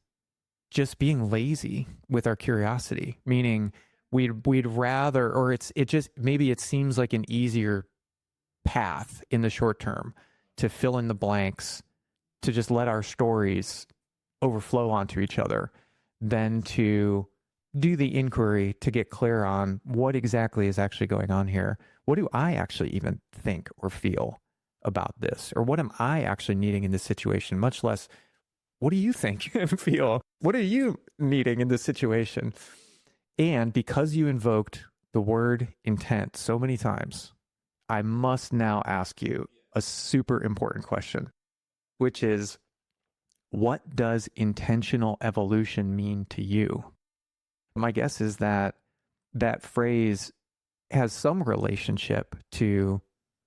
just being lazy with our curiosity, meaning we'd rather, or maybe it seems like an easier path in the short term to fill in the blanks, to just let our stories overflow onto each other, than to do the inquiry to get clear on what exactly is actually going on here. What do I actually even think or feel about this? Or what am I actually needing in this situation? Much less, what do you think and feel? What are you needing in this situation? And because you invoked the word intent so many times, I must now ask you a super important question, which is, what does intentional evolution mean to you? My guess is that that phrase has some relationship to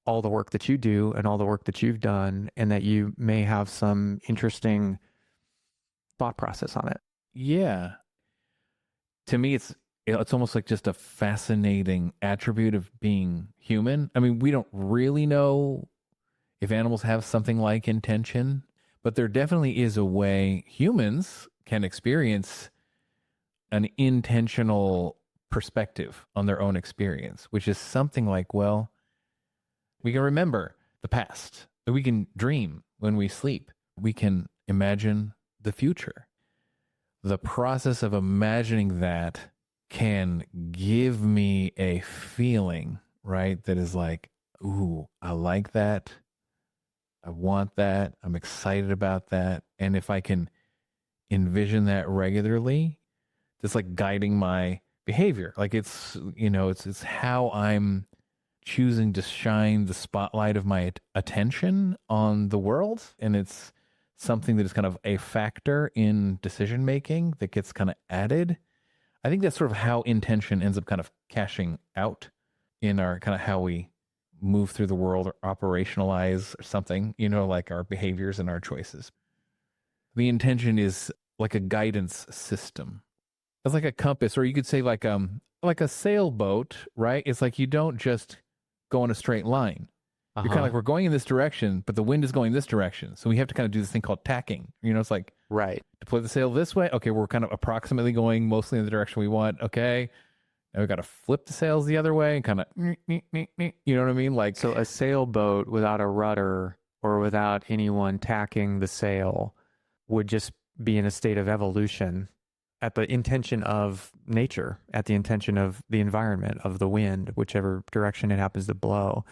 all the work that you do and all the work that you've done, and that you may have some interesting thought process on it. Yeah. To me, it's almost like just a fascinating attribute of being human. I mean, we don't really know if animals have something like intention, but there definitely is a way humans can experience an intentional perspective on their own experience, which is something like, well, we can remember the past. We can dream when we sleep. We can imagine the future. The process of imagining that can give me a feeling, right? That is like, ooh, I like that. I want that. I'm excited about that. And if I can envision that regularly, it's like guiding my behavior. Like it's how I'm choosing to shine the spotlight of my attention on the world. And it's something that is kind of a factor in decision making that gets kind of added. I think that's sort of how intention ends up kind of cashing out in our kind of how we move through the world or operationalize or something, like our behaviors and our choices. The intention is like a guidance system. It's like a compass, or you could say like a sailboat, right? It's like you don't just go in a straight line. You're kind of like, we're going in this direction, but the wind is going this direction. So we have to kind of do this thing called tacking. It's like, right, deploy the sail this way. Okay, we're kind of approximately going mostly in the direction we want. Okay, now we got to flip the sails the other way and kind of, you know what I mean? Like, so a sailboat without a rudder or without anyone tacking the sail would just be in a state of evolution at the intention of nature, at the intention of the environment, of the wind, whichever direction it happens to blow.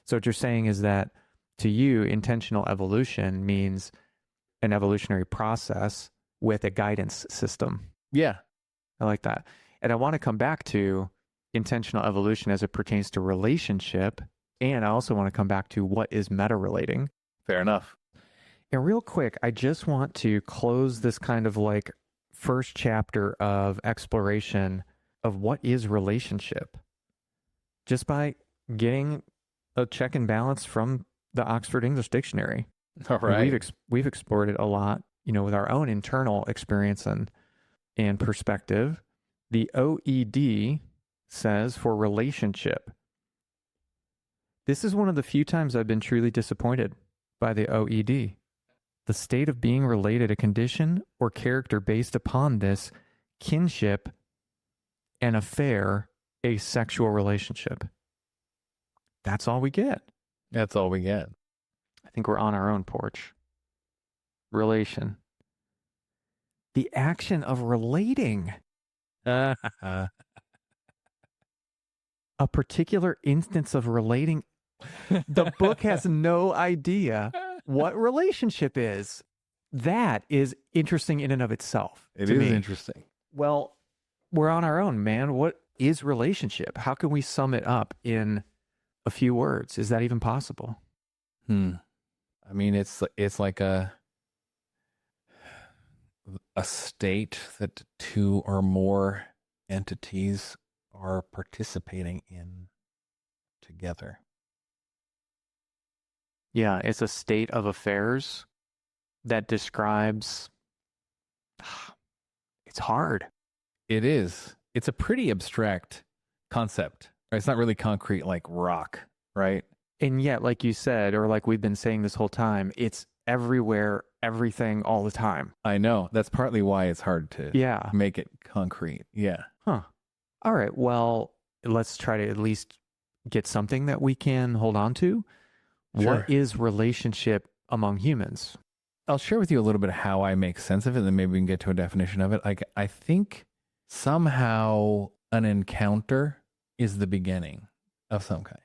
So what you're saying is that to you, intentional evolution means an evolutionary process with a guidance system. Yeah. I like that. And I want to come back to intentional evolution as it pertains to relationship. And I also want to come back to what is meta relating. Fair enough. And real quick, I just want to close this kind of like first chapter of exploration of what is relationship just by getting a check and balance from the Oxford English Dictionary. All right. We've explored it a lot, with our own internal experience and perspective. The OED says for relationship. This is one of the few times I've been truly disappointed by the OED. The state of being related, a condition or character based upon this kinship, an affair, a sexual relationship. That's all we get. That's all we get. I think we're on our own porch. Relation. The action of relating. A particular instance of relating. The book has no idea what relationship is. That is interesting in and of itself. It is interesting. Well, we're on our own, man. What is relationship? How can we sum it up in a few words? Is that even possible? I mean, it's like a state that two or more entities are participating in together. Yeah, it's a state of affairs that describes. It's hard. It is. It's a pretty abstract concept. Right? It's not really concrete like rock, right? And yet, like you said, or like we've been saying this whole time, it's everywhere, everything, all the time. I know. That's partly why it's hard to make it concrete. Yeah. Huh. All right. Well, let's try to at least get something that we can hold on to. Sure. What is relationship among humans? I'll share with you a little bit of how I make sense of it, and then maybe we can get to a definition of it. Like, I think somehow an encounter is the beginning of some kind.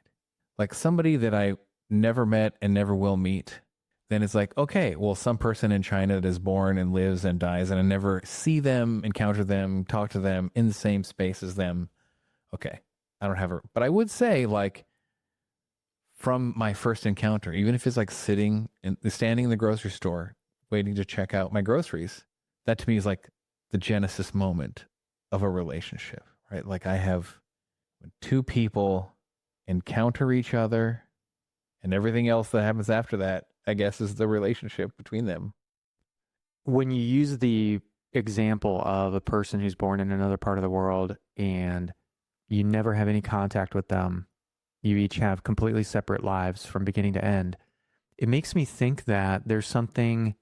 Like somebody that I never met and never will meet, then it's like, okay, well, some person in China that is born and lives and dies, and I never see them, encounter them, talk to them in the same space as them. Okay, I don't have but I would say, like, from my first encounter, even if it's like standing in the grocery store, waiting to check out my groceries, that to me is like the genesis moment of a relationship, right? Like when two people encounter each other and everything else that happens after that, I guess, is the relationship between them. When you use the example of a person who's born in another part of the world and you never have any contact with them, you each have completely separate lives from beginning to end, it makes me think that there's something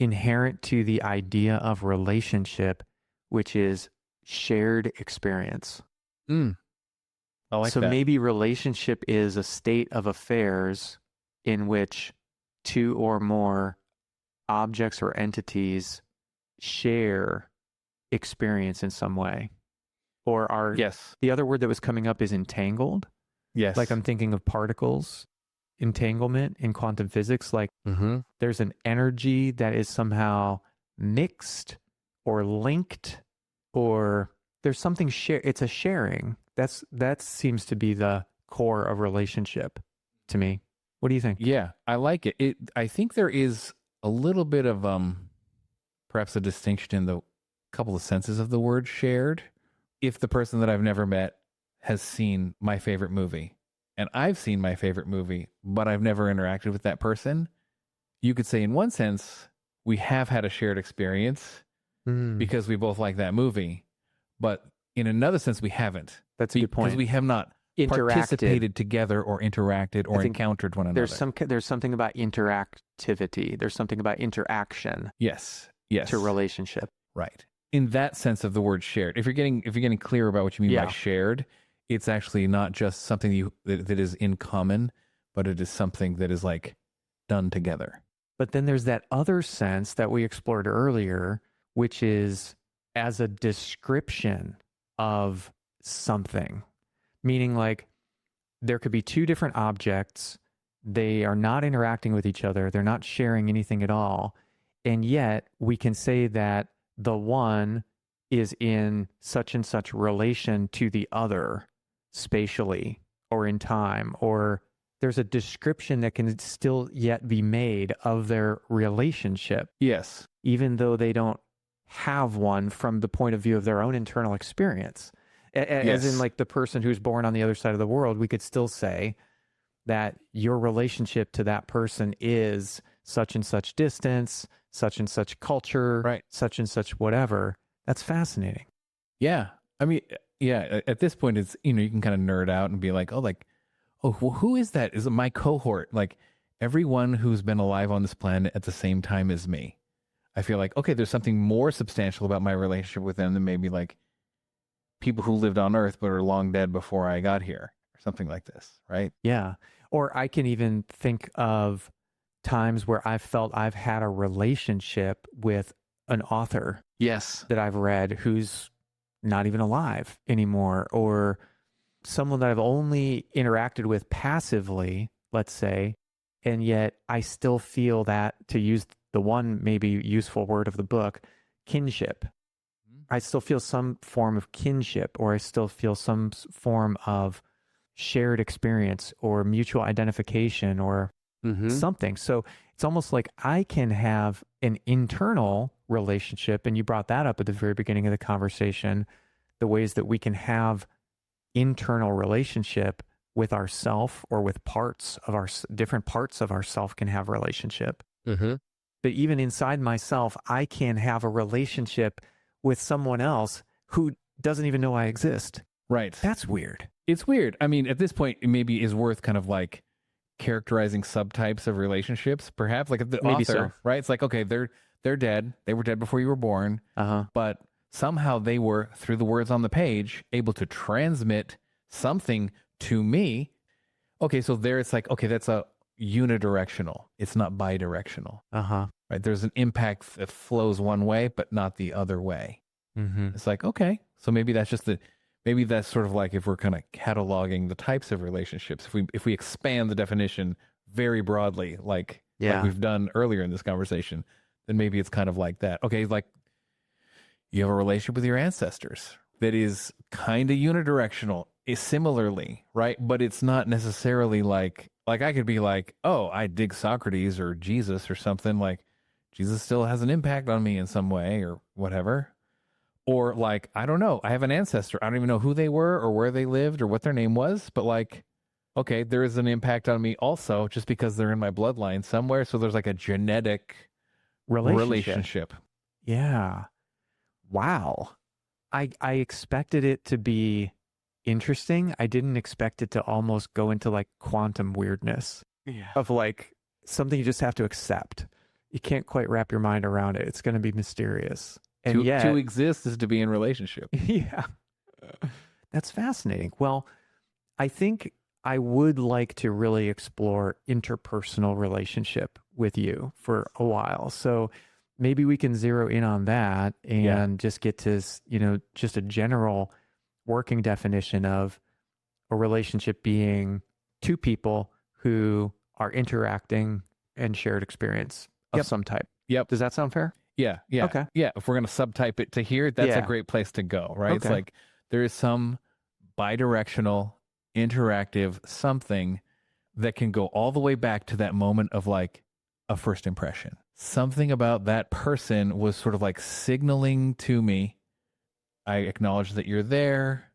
inherent to the idea of relationship, which is shared experience. I like so that. Maybe relationship is a state of affairs in which two or more objects or entities share experience in some way. Or are the other word that was coming up is entangled. Yes. Like I'm thinking of particles, entanglement in quantum physics. Like there's an energy that is somehow mixed or linked, or there's something it's a sharing. That seems to be the core of relationship to me. What do you think? Yeah, I like it. I think there is a little bit of perhaps a distinction in the couple of senses of the word shared. If the person that I've never met has seen my favorite movie and I've seen my favorite movie, but I've never interacted with that person, you could say in one sense, we have had a shared experience because we both like that movie. But in another sense, we haven't. That's a good point. Because we have not participated together or interacted or encountered one another. There's something about interactivity. There's something about interaction. Yes. To relationship. Right. In that sense of the word shared. If you're getting clear about what you mean by shared, it's actually not just something that is in common, but it is something that is like done together. But then there's that other sense that we explored earlier, which is as a description of something. Meaning like there could be two different objects. They are not interacting with each other. They're not sharing anything at all. And yet we can say that the one is in such and such relation to the other spatially or in time, or there's a description that can still yet be made of their relationship, Yes. even though they don't have one from the point of view of their own internal experience. As in, Yes. like, the person who's born on the other side of the world, we could still say that your relationship to that person is such and such distance, such and such culture, Right. such and such whatever. That's fascinating. Yeah. I mean, yeah, at this point, it's, you know, you can kind of nerd out and be like, oh, well, who is that? Is it my cohort? Like, everyone who's been alive on this planet at the same time as me. I feel like, okay, there's something more substantial about my relationship with them than maybe like people who lived on Earth but are long dead before I got here, or something like this, right? Yeah. Or I can even think of times where I've felt I've had a relationship with an author Yes. that I've read who's not even alive anymore, or someone that I've only interacted with passively, let's say, and yet I still feel that, to use the one maybe useful word of the book, kinship. I still feel some form of kinship, or I still feel some form of shared experience or mutual identification or something. So it's almost like I can have an internal relationship, and you brought that up at the very beginning of the conversation, the ways that we can have internal relationship with ourself, or with parts of our different parts of ourself can have relationship. But even inside myself, I can have a relationship with someone else who doesn't even know I exist. Right. That's weird. It's weird. I mean, at this point, it maybe is worth kind of like characterizing subtypes of relationships, perhaps, like the Maybe author, so. right? It's like, okay, they're dead. They were dead before you were born, but somehow they were, through the words on the page, able to transmit something to me. Okay, so there it's like, okay, that's a unidirectional. It's not bidirectional, right? There's an impact that flows one way, but not the other way. It's like, okay, so maybe that's just maybe that's sort of like, if we're kind of cataloging the types of relationships, if we expand the definition very broadly, like we've done earlier in this conversation, then maybe it's kind of like that. Okay, like you have a relationship with your ancestors that is kind of unidirectional, is similarly, right? But it's not necessarily like I could be like, oh, I dig Socrates or Jesus or something, like Jesus still has an impact on me in some way or whatever. Or like, I don't know, I have an ancestor. I don't even know who they were or where they lived or what their name was. But like, okay, there is an impact on me also just because they're in my bloodline somewhere. So there's like a genetic relationship. Yeah. Wow. I expected it to be interesting. I didn't expect it to almost go into like quantum weirdness of like something you just have to accept. You can't quite wrap your mind around it. It's going to be mysterious. And yet, to exist is to be in relationship. Yeah. That's fascinating. Well, I think I would like to really explore interpersonal relationship with you for a while. So maybe we can zero in on that and just get to, just a general working definition of a relationship being two people who are interacting and shared experience of some type. Yep. Does that sound fair? Yeah. Okay. Yeah. If we're going to subtype it to here, that's a great place to go, right? It's like there is some bidirectional, interactive something that can go all the way back to that moment of like a first impression. Something about that person was sort of like signaling to me, I acknowledge that you're there.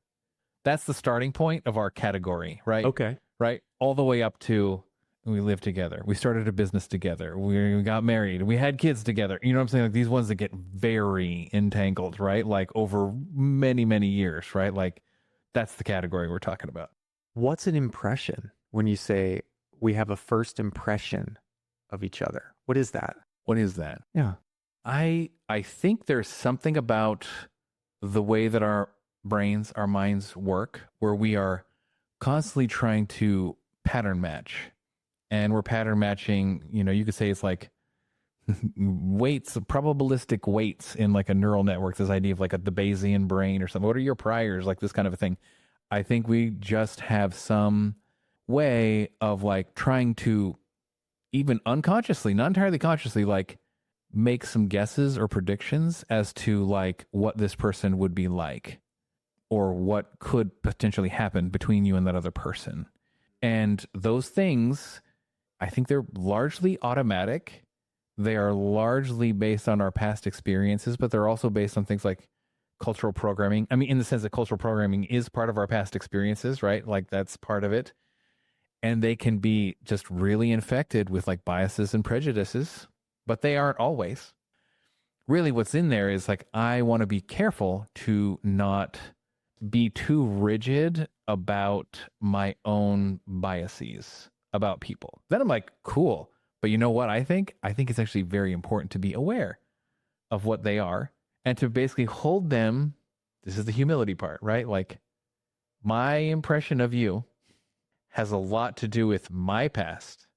That's the starting point of our category, right? Okay. Right? All the way up to we lived together. We started a business together. We got married. We had kids together. You know what I'm saying? Like these ones that get very entangled, right? Like over many, many years, right? Like that's the category we're talking about. What's an impression when you say we have a first impression of each other? What is that? What is that? Yeah. I think there's something about the way that our brains, our minds work, where we are constantly trying to pattern match. And we're pattern matching, you could say it's like weights, probabilistic weights in like a neural network, this idea of like the Bayesian brain or something. What are your priors? Like this kind of a thing. I think we just have some way of like trying to, even unconsciously, not entirely consciously, like make some guesses or predictions as to like what this person would be like or what could potentially happen between you and that other person. And those things, I think they're largely automatic. They are largely based on our past experiences, but they're also based on things like cultural programming. I mean, in the sense that cultural programming is part of our past experiences, right? Like that's part of it. And they can be just really infected with like biases and prejudices, but they aren't always. Really what's in there is like, I want to be careful to not be too rigid about my own biases about people. Then I'm like, cool. But you know what I think? I think it's actually very important to be aware of what they are and to basically hold them. This is the humility part, right? Like my impression of you has a lot to do with my past,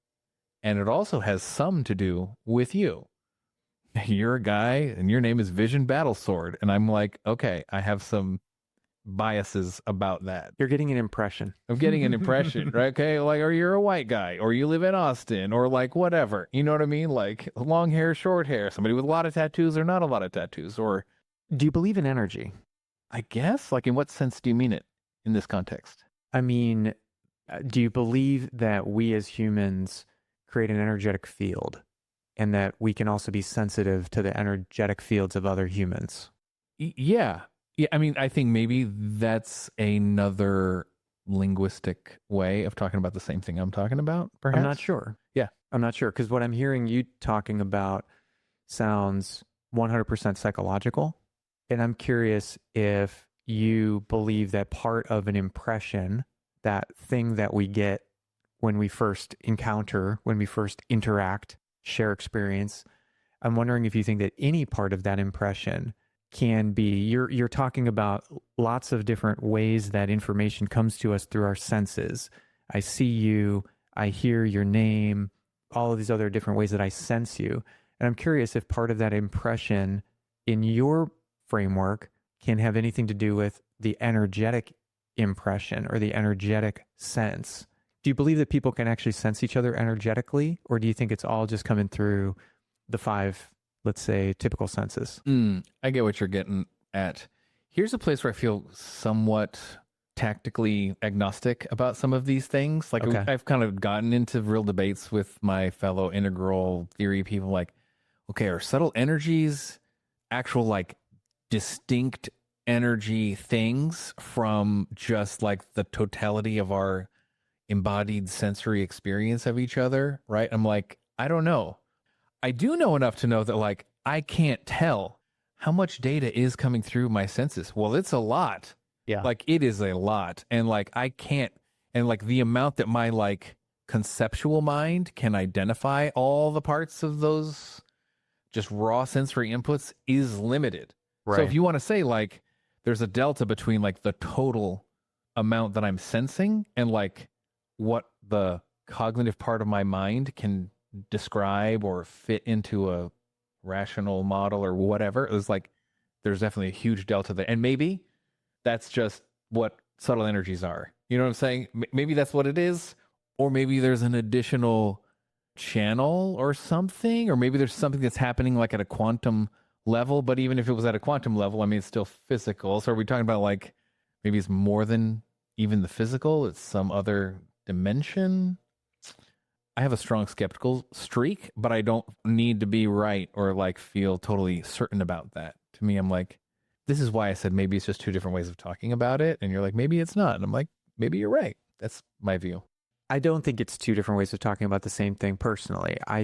and it also has some to do with you. You're a guy and your name is Vision Battlesword. And I'm like, okay, I have some biases about that. You're getting an impression. I'm getting an impression, right? Okay, like, or you're a white guy, or you live in Austin, or like whatever. You know what I mean? Like long hair, short hair, somebody with a lot of tattoos or not a lot of tattoos. Or do you believe in energy? I guess, like in what sense do you mean it in this context? I mean, do you believe that we as humans create an energetic field and that we can also be sensitive to the energetic fields of other humans? Yeah. Yeah. I mean, I think maybe that's another linguistic way of talking about the same thing I'm talking about, perhaps. I'm not sure. Yeah. I'm not sure because what I'm hearing you talking about sounds 100% psychological. And I'm curious if you believe that part of an impression, that thing that we get when we first encounter, when we first interact, share experience, I'm wondering if you think that any part of that impression can be, you're talking about lots of different ways that information comes to us through our senses. I see you, I hear your name, all of these other different ways that I sense you. And I'm curious if part of that impression in your framework can have anything to do with the energetic impression or the energetic sense. Do you believe that people can actually sense each other energetically, or do you think it's all just coming through the 5, let's say, typical senses? I get what you're getting at. Here's a place where I feel somewhat tactically agnostic about some of these things. Like Okay. I've kind of gotten into real debates with my fellow integral theory people like, okay, are subtle energies actual like distinct energy things from just like the totality of our embodied sensory experience of each other, right? I'm like, I don't know. I do know enough to know that like I can't tell how much data is coming through my senses. Well, it's a lot. Yeah. Like it is a lot. And like I can't, and like the amount that my like conceptual mind can identify all the parts of those just raw sensory inputs is limited. Right. So if you want to say like there's a delta between like the total amount that I'm sensing and like what the cognitive part of my mind can describe or fit into a rational model or whatever, it was like there's definitely a huge delta there. And maybe that's just what subtle energies are. You know what I'm saying? Maybe that's what it is. Or maybe there's an additional channel or something, or maybe there's something that's happening like at a quantum level. But even if it was at a quantum level, I mean, it's still physical. So are we talking about like maybe it's more than even the physical? It's some other dimension. I have a strong skeptical streak, but I don't need to be right or like feel totally certain about that. To me, I'm like, this is why I said maybe it's just two different ways of talking about it. And you're like, maybe it's not. And I'm like, maybe you're right. That's my view. I don't think it's two different ways of talking about the same thing personally. I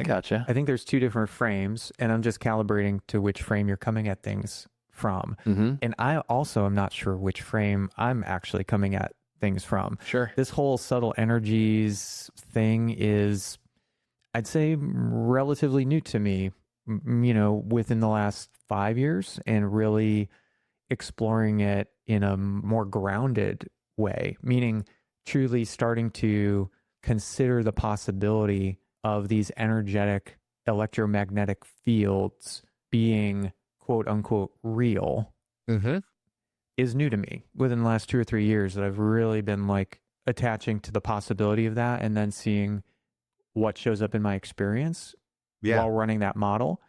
gotcha. I think there's two different frames, and I'm just calibrating to which frame you're coming at things from. Mm-hmm. And I also am not sure which frame I'm actually coming at things from. Sure. This whole subtle energies thing is, I'd say, relatively new to me, you know, within the last 5 years, and really exploring it in a more grounded way, meaning truly starting to consider the possibility of these energetic electromagnetic fields being quote unquote real is new to me within the last 2 or 3 years, that I've really been like attaching to the possibility of that and then seeing what shows up in my experience while running that model.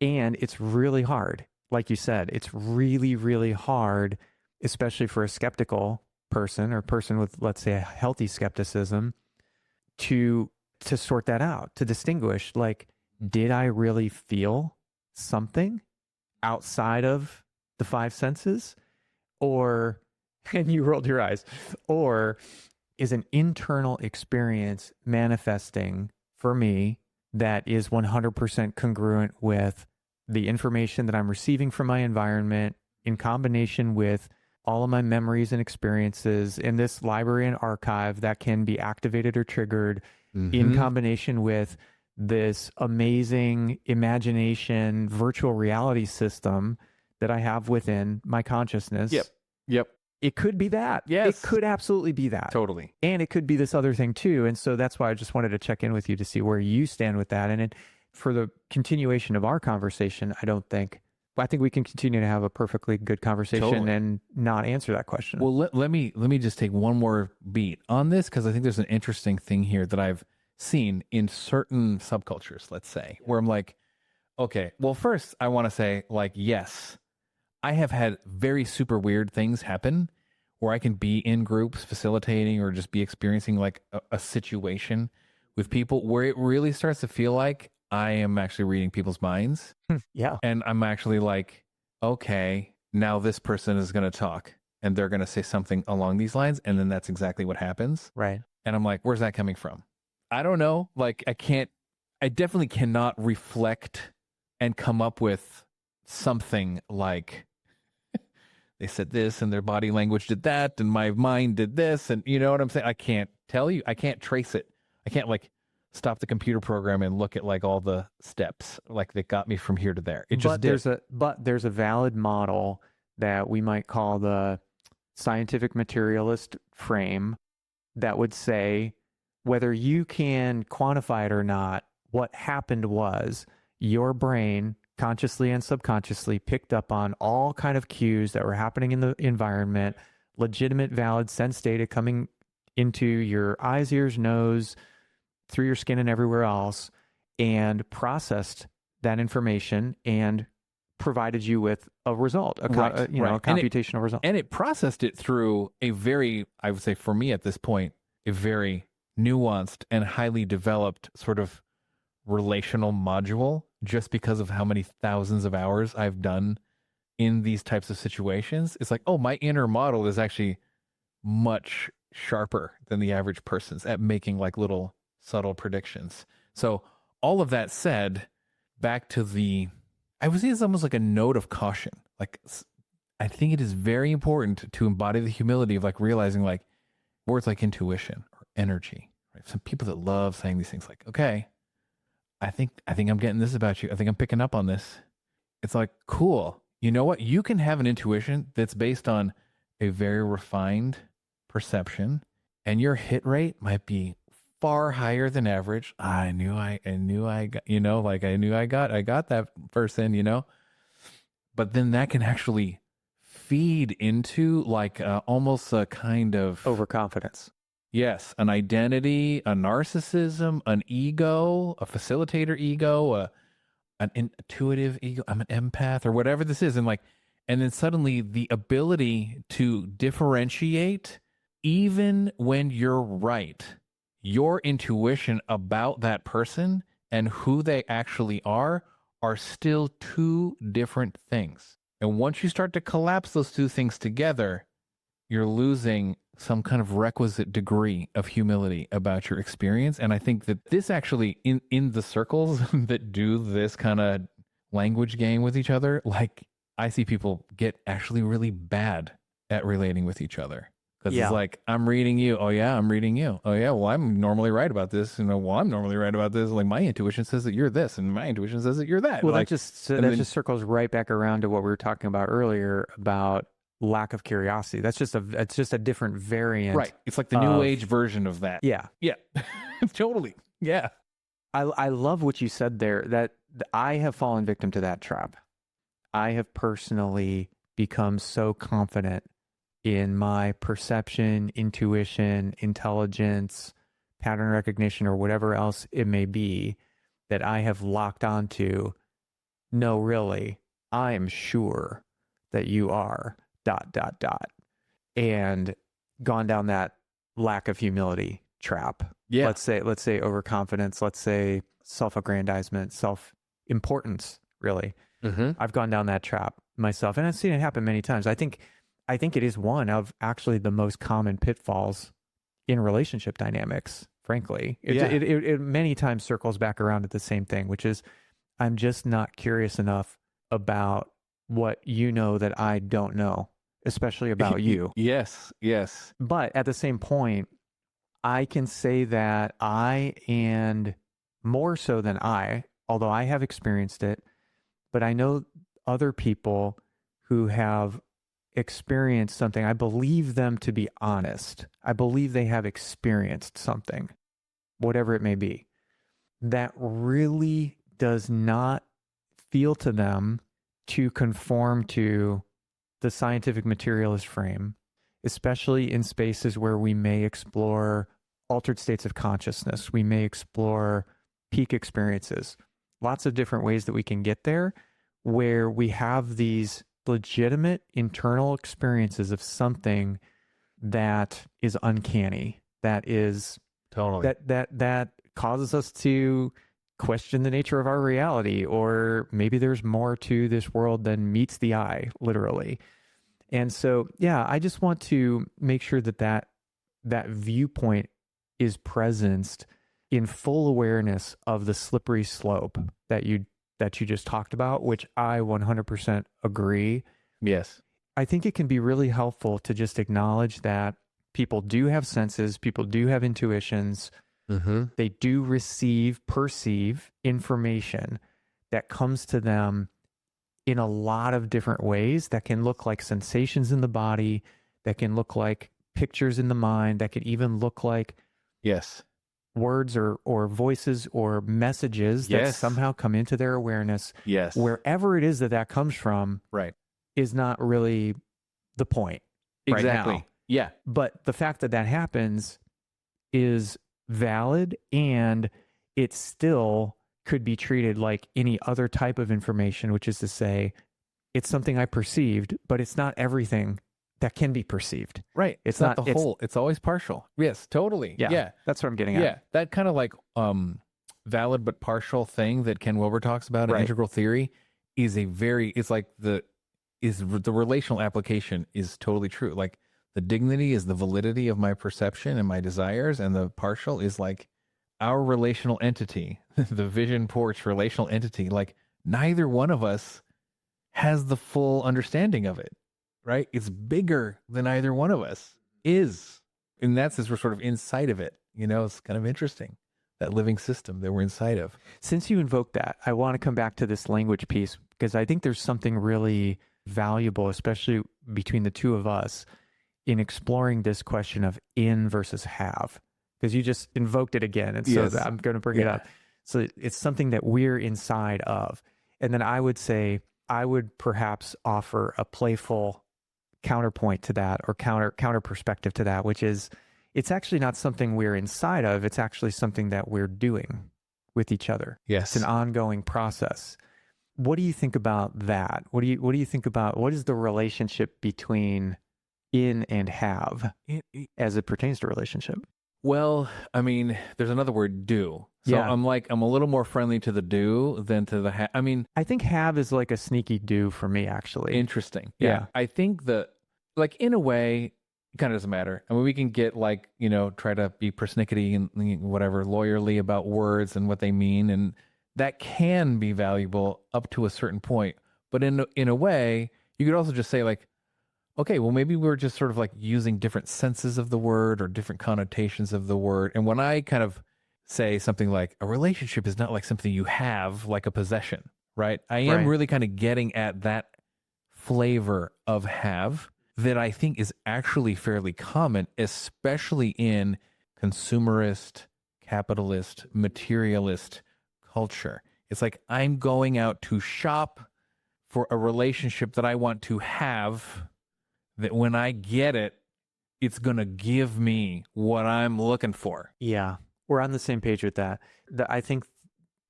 And it's really hard. Like you said, it's really, really hard, especially for a skeptical person or person with, let's say, a healthy skepticism to sort that out, to distinguish, like, did I really feel something outside of the five senses? Or, and you rolled your eyes, or is an internal experience manifesting for me that is 100% congruent with the information that I'm receiving from my environment in combination with all of my memories and experiences in this library and archive that can be activated or triggered in combination with this amazing imagination virtual reality system that I have within my consciousness. Yep. It could be that. Yes. It could absolutely be that. Totally. And it could be this other thing too. And so that's why I just wanted to check in with you to see where you stand with that. And for the continuation of our conversation, I think we can continue to have a perfectly good conversation and not answer that question. Well, let me just take one more beat on this, because I think there's an interesting thing here that I've seen in certain subcultures, let's say, where I'm like, okay, well, first I want to say, like, yes, I have had very super weird things happen where I can be in groups facilitating or just be experiencing like a situation with people where it really starts to feel like I am actually reading people's minds. Yeah. And I'm actually like, okay, now this person is going to talk and they're going to say something along these lines. And then that's exactly what happens. Right. And I'm like, where's that coming from? I don't know. Like, I definitely cannot reflect and come up with something like they said this and their body language did that and my mind did this. And you know what I'm saying? I can't tell you. I can't trace it. I can't like stop the computer program and look at like all the steps like that got me from here to there. There's a valid model that we might call the scientific materialist frame that would say whether you can quantify it or not, what happened was your brain consciously and subconsciously picked up on all kind of cues that were happening in the environment, legitimate, valid sense data coming into your eyes, ears, nose, through your skin and everywhere else, and processed that information and provided you with a result, a computational result. And it processed it through a very, I would say for me at this point, a very nuanced and highly developed sort of relational module, just because of how many thousands of hours I've done in these types of situations. It's like, oh, my inner model is actually much sharper than the average person's at making like little subtle predictions. So all of that said, back to I would say it's almost like a note of caution. Like, I think it is very important to embody the humility of like realizing like words like intuition or energy, right? Some people that love saying these things like, okay, I think I'm getting this about you. I think I'm picking up on this. It's like, cool. You know what? You can have an intuition that's based on a very refined perception, and your hit rate might be far higher than average. I knew I got, you know, like I got that person, you know, but then that can actually feed into like almost a kind of overconfidence. Yes, an identity, a narcissism, an ego, a facilitator ego, an intuitive ego. I'm an empath or whatever this is. And then suddenly the ability to differentiate, even when you're right, your intuition about that person and who they actually are still two different things. And once you start to collapse those two things together, you're losing some kind of requisite degree of humility about your experience. And I think that this actually, in the circles that do this kind of language game with each other, like I see people get actually really bad at relating with each other. Because it's like, I'm reading you. Oh, yeah, I'm reading you. Oh, yeah, well, I'm normally right about this. You know, well, I'm normally right about this. Like, my intuition says that you're this, and my intuition says that you're that. Well, like, that just circles right back around to what we were talking about earlier about lack of curiosity. It's just a different variant. Right. It's like the new age version of that. Yeah. Yeah. Totally. Yeah. I love what you said there, that I have fallen victim to that trap. I have personally become so confident in my perception, intuition, intelligence, pattern recognition, or whatever else it may be, that I have locked onto no, really, I'm sure that you are ... and gone down that lack of humility trap. Yeah. Let's say overconfidence, let's say self-aggrandizement, self-importance, really. I've gone down that trap myself, and I've seen it happen many times. I think it is one of actually the most common pitfalls in relationship dynamics, frankly. It many times circles back around at the same thing, which is I'm just not curious enough about what you know that I don't know, especially about you. Yes. But at the same point, I can say that and more so than although I have experienced it, but I know other people who have experienced something. I believe them to be honest. I believe they have experienced something, whatever it may be, that really does not feel to them to conform to the scientific materialist frame, especially in spaces where we may explore altered states of consciousness. We may explore peak experiences, lots of different ways that we can get there, where we have these legitimate internal experiences of something that is uncanny, that is Totally. that causes us to question the nature of our reality, or maybe there's more to this world than meets the eye, literally. And so, yeah, I just want to make sure that viewpoint is presenced in full awareness of the slippery slope that you just talked about, which I 100% agree. Yes. I think it can be really helpful to just acknowledge that people do have senses, people do have intuitions, they do perceive information that comes to them in a lot of different ways that can look like sensations in the body, that can look like pictures in the mind, that can even look like words or voices or messages that somehow come into their awareness. Yes. Wherever it is that comes from, right, is not really the point. Exactly. Right now. Yeah. But the fact that happens is valid, and it still could be treated like any other type of information, which is to say, it's something I perceived, but it's not everything that can be perceived. Right. It's not the whole. It's always partial. Yes, totally. Yeah. That's what I'm getting at. Yeah. That kind of like valid but partial thing that Ken Wilber talks about in integral theory is the relational application is totally true. Like the dignity is the validity of my perception and my desires, and the partial is like our relational entity, the vision porch relational entity. Like neither one of us has the full understanding of it, right? It's bigger than either one of us is. And that's as we're sort of inside of it. You know, it's kind of interesting, that living system that we're inside of. Since you invoked that, I want to come back to this language piece, because I think there's something really valuable, especially between the two of us, in exploring this question of in versus have, because you just invoked it again. And so I'm going to bring it up. So it's something that we're inside of. And then I would say, I would perhaps offer a playful counterpoint to that, or counter perspective to that, which is it's actually not something we're inside of. It's actually something that we're doing with each other. Yes. It's an ongoing process. What do you think about that? What do you think about, what is the relationship between in and have as it pertains to relationship? Well, I mean, there's another word, do. So I'm a little more friendly to the do than to the have. I mean, I think have is like a sneaky do for me, actually. Interesting. Yeah. I think like in a way, it kind of doesn't matter. I mean, we can get like, try to be persnickety and whatever, lawyerly about words and what they mean. And that can be valuable up to a certain point. But in a way, you could also just say like, okay, well, maybe we're just sort of like using different senses of the word or different connotations of the word. And when I kind of say something like a relationship is not like something you have, like a possession, right? I am really kind of getting at that flavor of have that I think is actually fairly common, especially in consumerist, capitalist, materialist culture. It's like I'm going out to shop for a relationship that I want to have, that when I get it, it's going to give me what I'm looking for. Yeah, we're on the same page with that. I think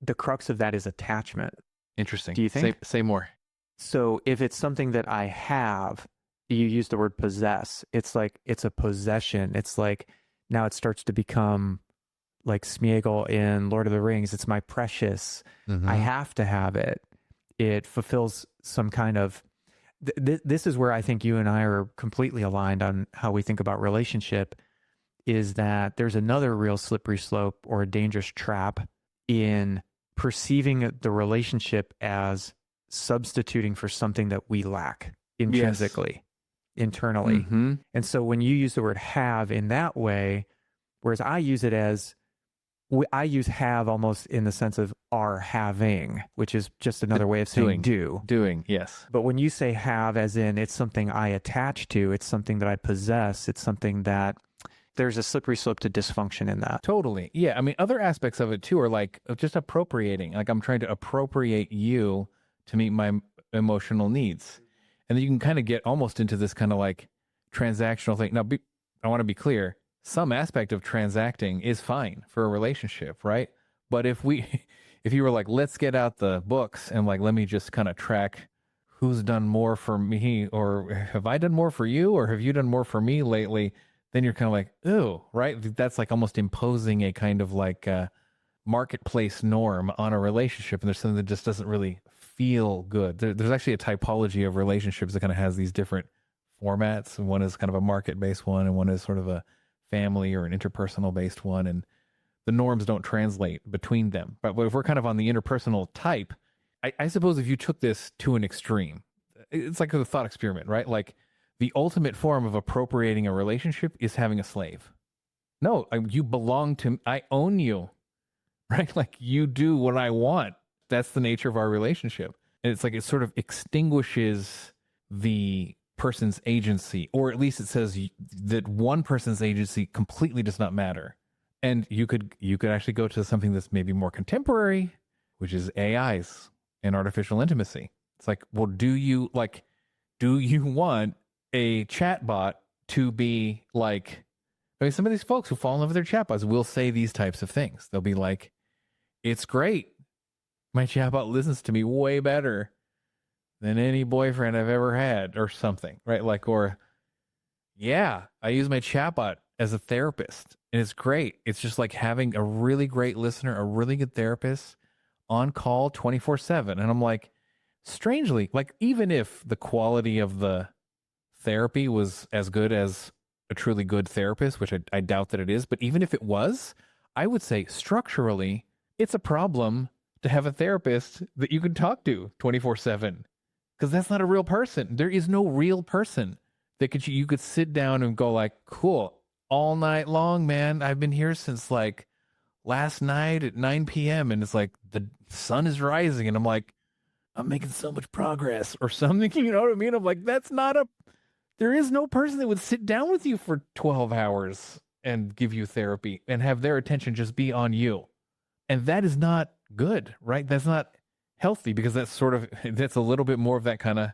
the crux of that is attachment. Interesting. Do you think? Say more. So if it's something that I have, you use the word possess. It's like it's a possession. It's like now it starts to become like Smeagol in Lord of the Rings. It's my precious. I have to have it. It fulfills some kind of. This is where I think you and I are completely aligned on how we think about relationship. Is that there's another real slippery slope or a dangerous trap in perceiving the relationship as substituting for something that we lack intrinsically, internally. And so when you use the word have in that way, whereas I use it as, I use have almost in the sense of are having, which is just another way of saying do. Doing, yes. But when you say have as in it's something I attach to, it's something that I possess, it's something that there's a slippery slope to dysfunction in that. Totally. Yeah. I mean, other aspects of it too are like just appropriating. Like I'm trying to appropriate you to meet my emotional needs. And then you can kind of get almost into this kind of like transactional thing. Now, I want to be clear. Some aspect of transacting is fine for a relationship, right? But if you were like, let's get out the books and like, let me just kind of track who's done more for me, or have I done more for you, or have you done more for me lately? Then you're kind of like, ooh, right? That's like almost imposing a kind of like marketplace norm on a relationship. And there's something that just doesn't really feel good. There's actually a typology of relationships that kind of has these different formats. And one is kind of a market-based one, and one is sort of a family or an interpersonal based one. And the norms don't translate between them. But if we're kind of on the interpersonal type, I suppose if you took this to an extreme, it's like a thought experiment, right? Like, the ultimate form of appropriating a relationship is having a slave. No, you belong to, I own you, right? Like you do what I want. That's the nature of our relationship. And it's like it sort of extinguishes the person's agency, or at least it says that one person's agency completely does not matter. And you could actually go to something that's maybe more contemporary, which is AIs and artificial intimacy. It's like, well, do you want a chatbot to be like, I mean, some of these folks who fall in love with their chatbots will say these types of things. They'll be like, it's great. My chatbot listens to me way better than any boyfriend I've ever had, or something, right? Like, or, yeah, I use my chatbot as a therapist and it's great. It's just like having a really great listener, a really good therapist on call 24/7. And I'm like, strangely, like, even if the quality of the therapy was as good as a truly good therapist, which I doubt that it is, but even if it was, I would say structurally, it's a problem to have a therapist that you can talk to 24/7, because that's not a real person. There is no real person that you could sit down and go like, cool, all night long, man. I've been here since like last night at 9 p.m. and it's like the sun is rising and I'm like, I'm making so much progress or something. You know what I mean? I'm like, there is no person that would sit down with you for 12 hours and give you therapy and have their attention just be on you. And that is not good, right? That's not healthy, because that's a little bit more of that kind of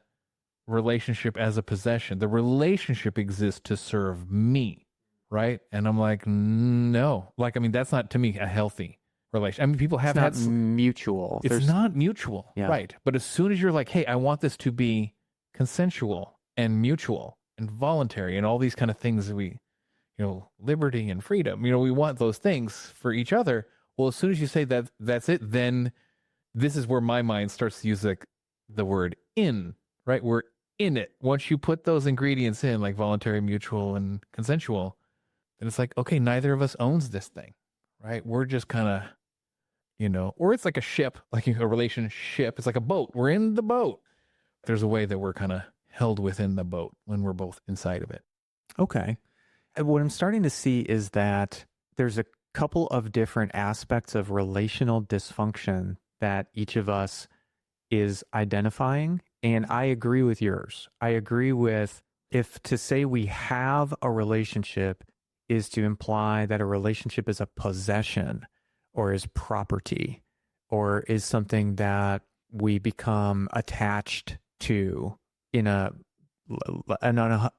relationship as a possession. The relationship exists to serve me, right? And I'm like, no. Like, I mean, that's not, to me, a healthy relation. I mean, people have it's not mutual. It's not mutual, yeah. Right? But as soon as you're like, hey, I want this to be consensual and mutual and voluntary and all these kind of things that we, liberty and freedom, we want those things for each other. Well, as soon as you say that, that's it, then this is where my mind starts to use like the word in, right? We're in it. Once you put those ingredients in, like voluntary, mutual, and consensual, then it's like, okay, neither of us owns this thing, right? We're just kind of, or it's like a ship, like a relationship. It's like a boat. We're in the boat. There's a way that we're kind of held within the boat when we're both inside of it. Okay. What I'm starting to see is that there's a couple of different aspects of relational dysfunction that each of us is identifying. And I agree with yours. I agree with, if to say we have a relationship is to imply that a relationship is a possession or is property or is something that we become attached to in an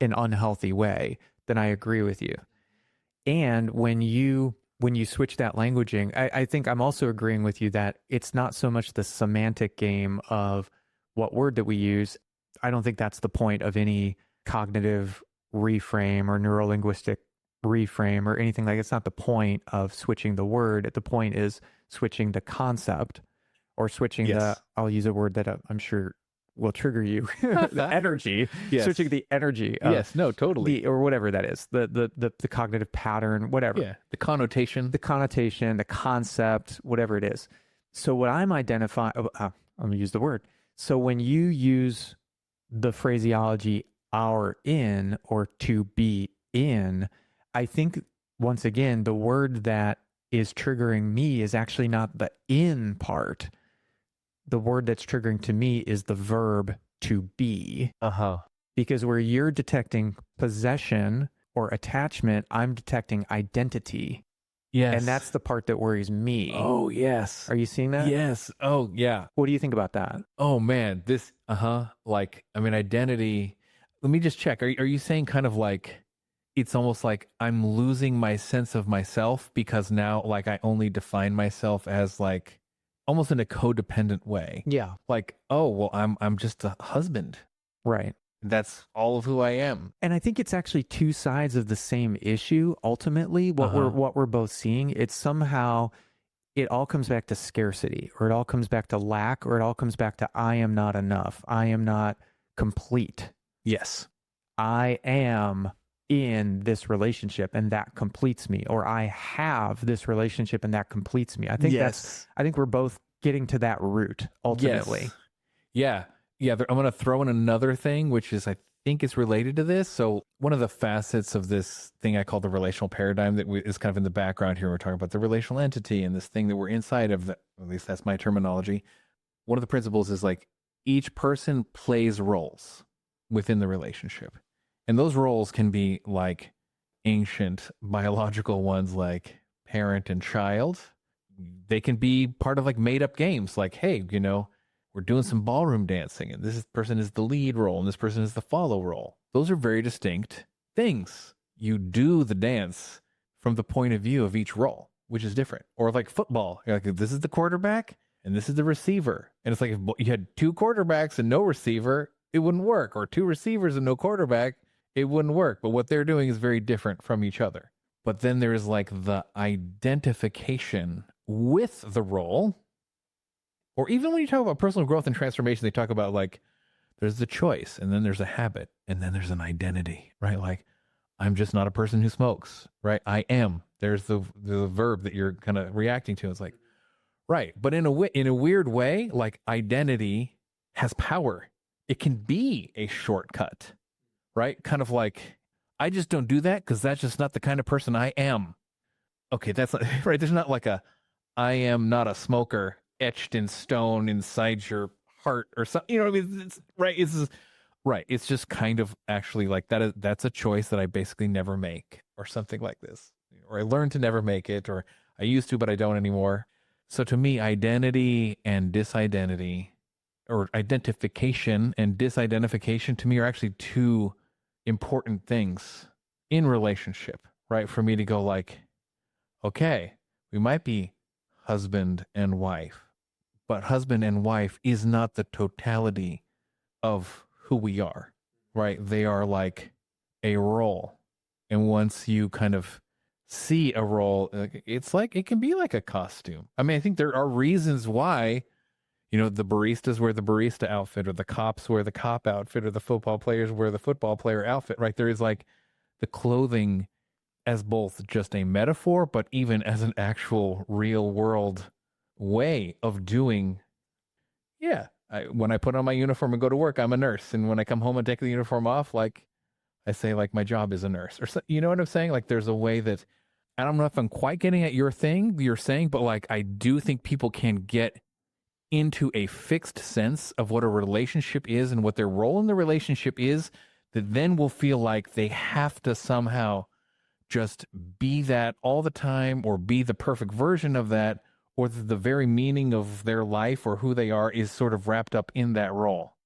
unhealthy way, then I agree with you. And when you when you switch that languaging, I think I'm also agreeing with you that it's not so much the semantic game of what word that we use. I don't think that's the point of any cognitive reframe or neurolinguistic reframe or anything like. It's not the point of switching the word. The point is switching the concept or switching the, I'll use a word that I'm sure will trigger you, the energy, switching the energy. No, totally. Or whatever that is, the cognitive pattern, whatever. Yeah, the connotation, the concept, whatever it is. So what I'm identifying, I'm going to use the word. So when you use the phraseology "our in" or "to be in," I think once again, the word that is triggering me is actually not the "in" part. The word that's triggering to me is the verb "to be." Because where you're detecting possession or attachment, I'm detecting identity. Yes. And that's the part that worries me. Oh, yes. Are you seeing that? Yes. Oh, yeah. What do you think about that? Oh, man. This, like, I mean, identity. Let me just check. Are you saying kind of like, it's almost like I'm losing my sense of myself because now, like, I only define myself as like, almost in a codependent way. Yeah. Like, oh, well, I'm just a husband. Right. That's all of who I am. And I think it's actually two sides of the same issue. Ultimately, what we're both seeing, it's somehow, it all comes back to scarcity, or it all comes back to lack, or it all comes back to I am not enough. I am not complete. Yes. I am in this relationship and that completes me, or I have this relationship and that completes me. I think I think we're both getting to that root ultimately. Yes. Yeah. I'm going to throw in another thing, which is, I think it's related to this. So one of the facets of this thing I call the relational paradigm that is kind of in the background here, we're talking about the relational entity and this thing that we're inside of, at least that's my terminology. One of the principles is like each person plays roles within the relationship. And those roles can be like ancient biological ones, like parent and child. They can be part of like made up games, like, hey, we're doing some ballroom dancing and this person is the lead role and this person is the follow role. Those are very distinct things. You do the dance from the point of view of each role, which is different. Or like football, you're like, this is the quarterback and this is the receiver. And it's like, if you had two quarterbacks and no receiver, it wouldn't work. Or two receivers and no quarterback, it wouldn't work. But what they're doing is very different from each other. But then there's like the identification with the role. Or even when you talk about personal growth and transformation, they talk about like, there's the choice, and then there's a habit, and then there's an identity, right? Like, I'm just not a person who smokes, right? I am. There's the verb that you're kind of reacting to. It's like, right. But in a weird way, like identity has power. It can be a shortcut, right? Kind of like, I just don't do that because that's just not the kind of person I am. Okay, that's not, right. There's not like I am not a smoker etched in stone inside your heart or something, you know what I mean? It's, right. It's just kind of actually like that's a choice that I basically never make or something like this, or I learned to never make it, or I used to, but I don't anymore. So to me, identity and disidentity, or identification and disidentification, to me are actually two important things in relationship, right? For me to go like, okay, we might be husband and wife, but husband and wife is not the totality of who we are, right? They are like a role. And once you kind of see a role, it's like, it can be like a costume. I mean, I think there are reasons why, the baristas wear the barista outfit, or the cops wear the cop outfit, or the football players wear the football player outfit, right? There is like the clothing as both just a metaphor, but even as an actual real world way of doing. Yeah. When I put on my uniform and go to work, I'm a nurse. And when I come home and take the uniform off, like I say, like my job is a nurse, or so, you know what I'm saying? Like there's a way that, I don't know if I'm quite getting at you're saying, but like, I do think people can get into a fixed sense of what a relationship is and what their role in the relationship is, that then will feel like they have to somehow just be that all the time, or be the perfect version of that, or the very meaning of their life or who they are is sort of wrapped up in that role.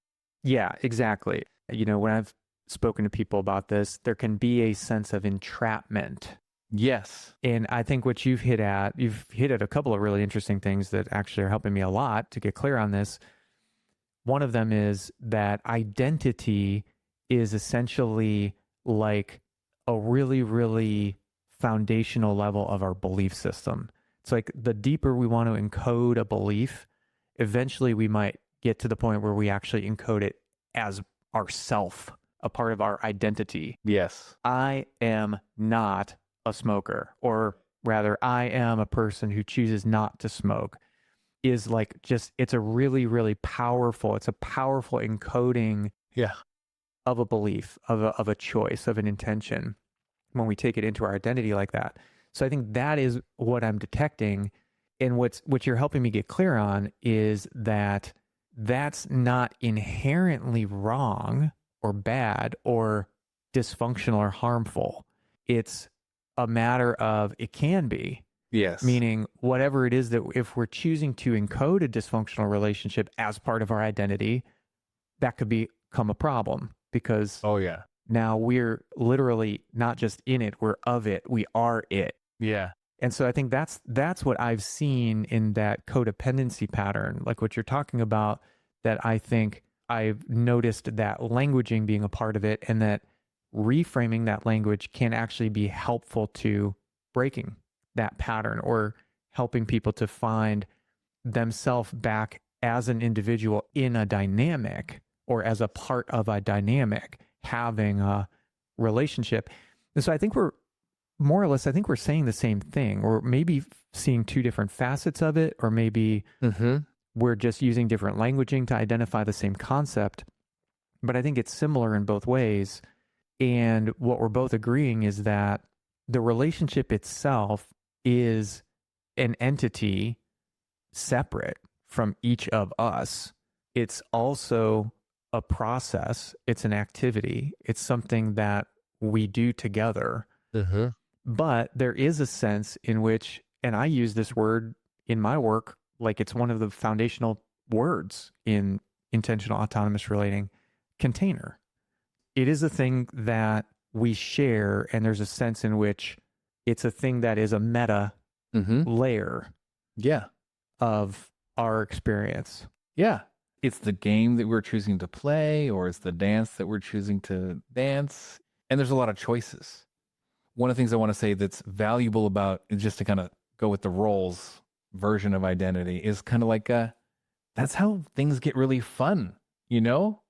Yeah, exactly. When I've spoken to people about this, there can be a sense of entrapment Yes. And I think what you've hit at a couple of really interesting things that actually are helping me a lot to get clear on this. One of them is that identity is essentially like a really, really foundational level of our belief system. It's like the deeper we want to encode a belief, eventually we might get to the point where we actually encode it as ourself, a part of our identity. Yes. I am not a smoker, or rather, I am a person who chooses not to smoke, is like just, it's a really, really powerful, it's a powerful encoding Yeah. of a belief, of a choice, of an intention when we take it into our identity like that. So I think that is what I'm detecting. And what you're helping me get clear on is that that's not inherently wrong or bad or dysfunctional or harmful. It's a matter of, it can be. Yes. Meaning whatever it is that if we're choosing to encode a dysfunctional relationship as part of our identity, that could become a problem because Oh, yeah. now we're literally not just in it, we're of it, we are it. Yeah. And so I think that's what I've seen in that codependency pattern, like what you're talking about, that I think I've noticed that languaging being a part of it, and that reframing that language can actually be helpful to breaking that pattern or helping people to find themselves back as an individual in a dynamic or as a part of a dynamic, having a relationship. And so I think we're more or less, I think we're saying the same thing, or maybe seeing two different facets of it, or maybe we're just using different languaging to identify the same concept. But I think it's similar in both ways. And what we're both agreeing is that the relationship itself is an entity separate from each of us. It's also a process. It's an activity. It's something that we do together. But there is a sense in which, and I use this word in my work, like it's one of the foundational words in intentional autonomous relating, container. It is a thing that we share, and there's a sense in which it's a thing that is a meta layer of our experience. Yeah. It's the game that we're choosing to play, or it's the dance that we're choosing to dance. And there's a lot of choices. One of the things I want to say that's valuable about, just to kind of go with the roles version of identity, is kind of like that's how things get really fun, you know?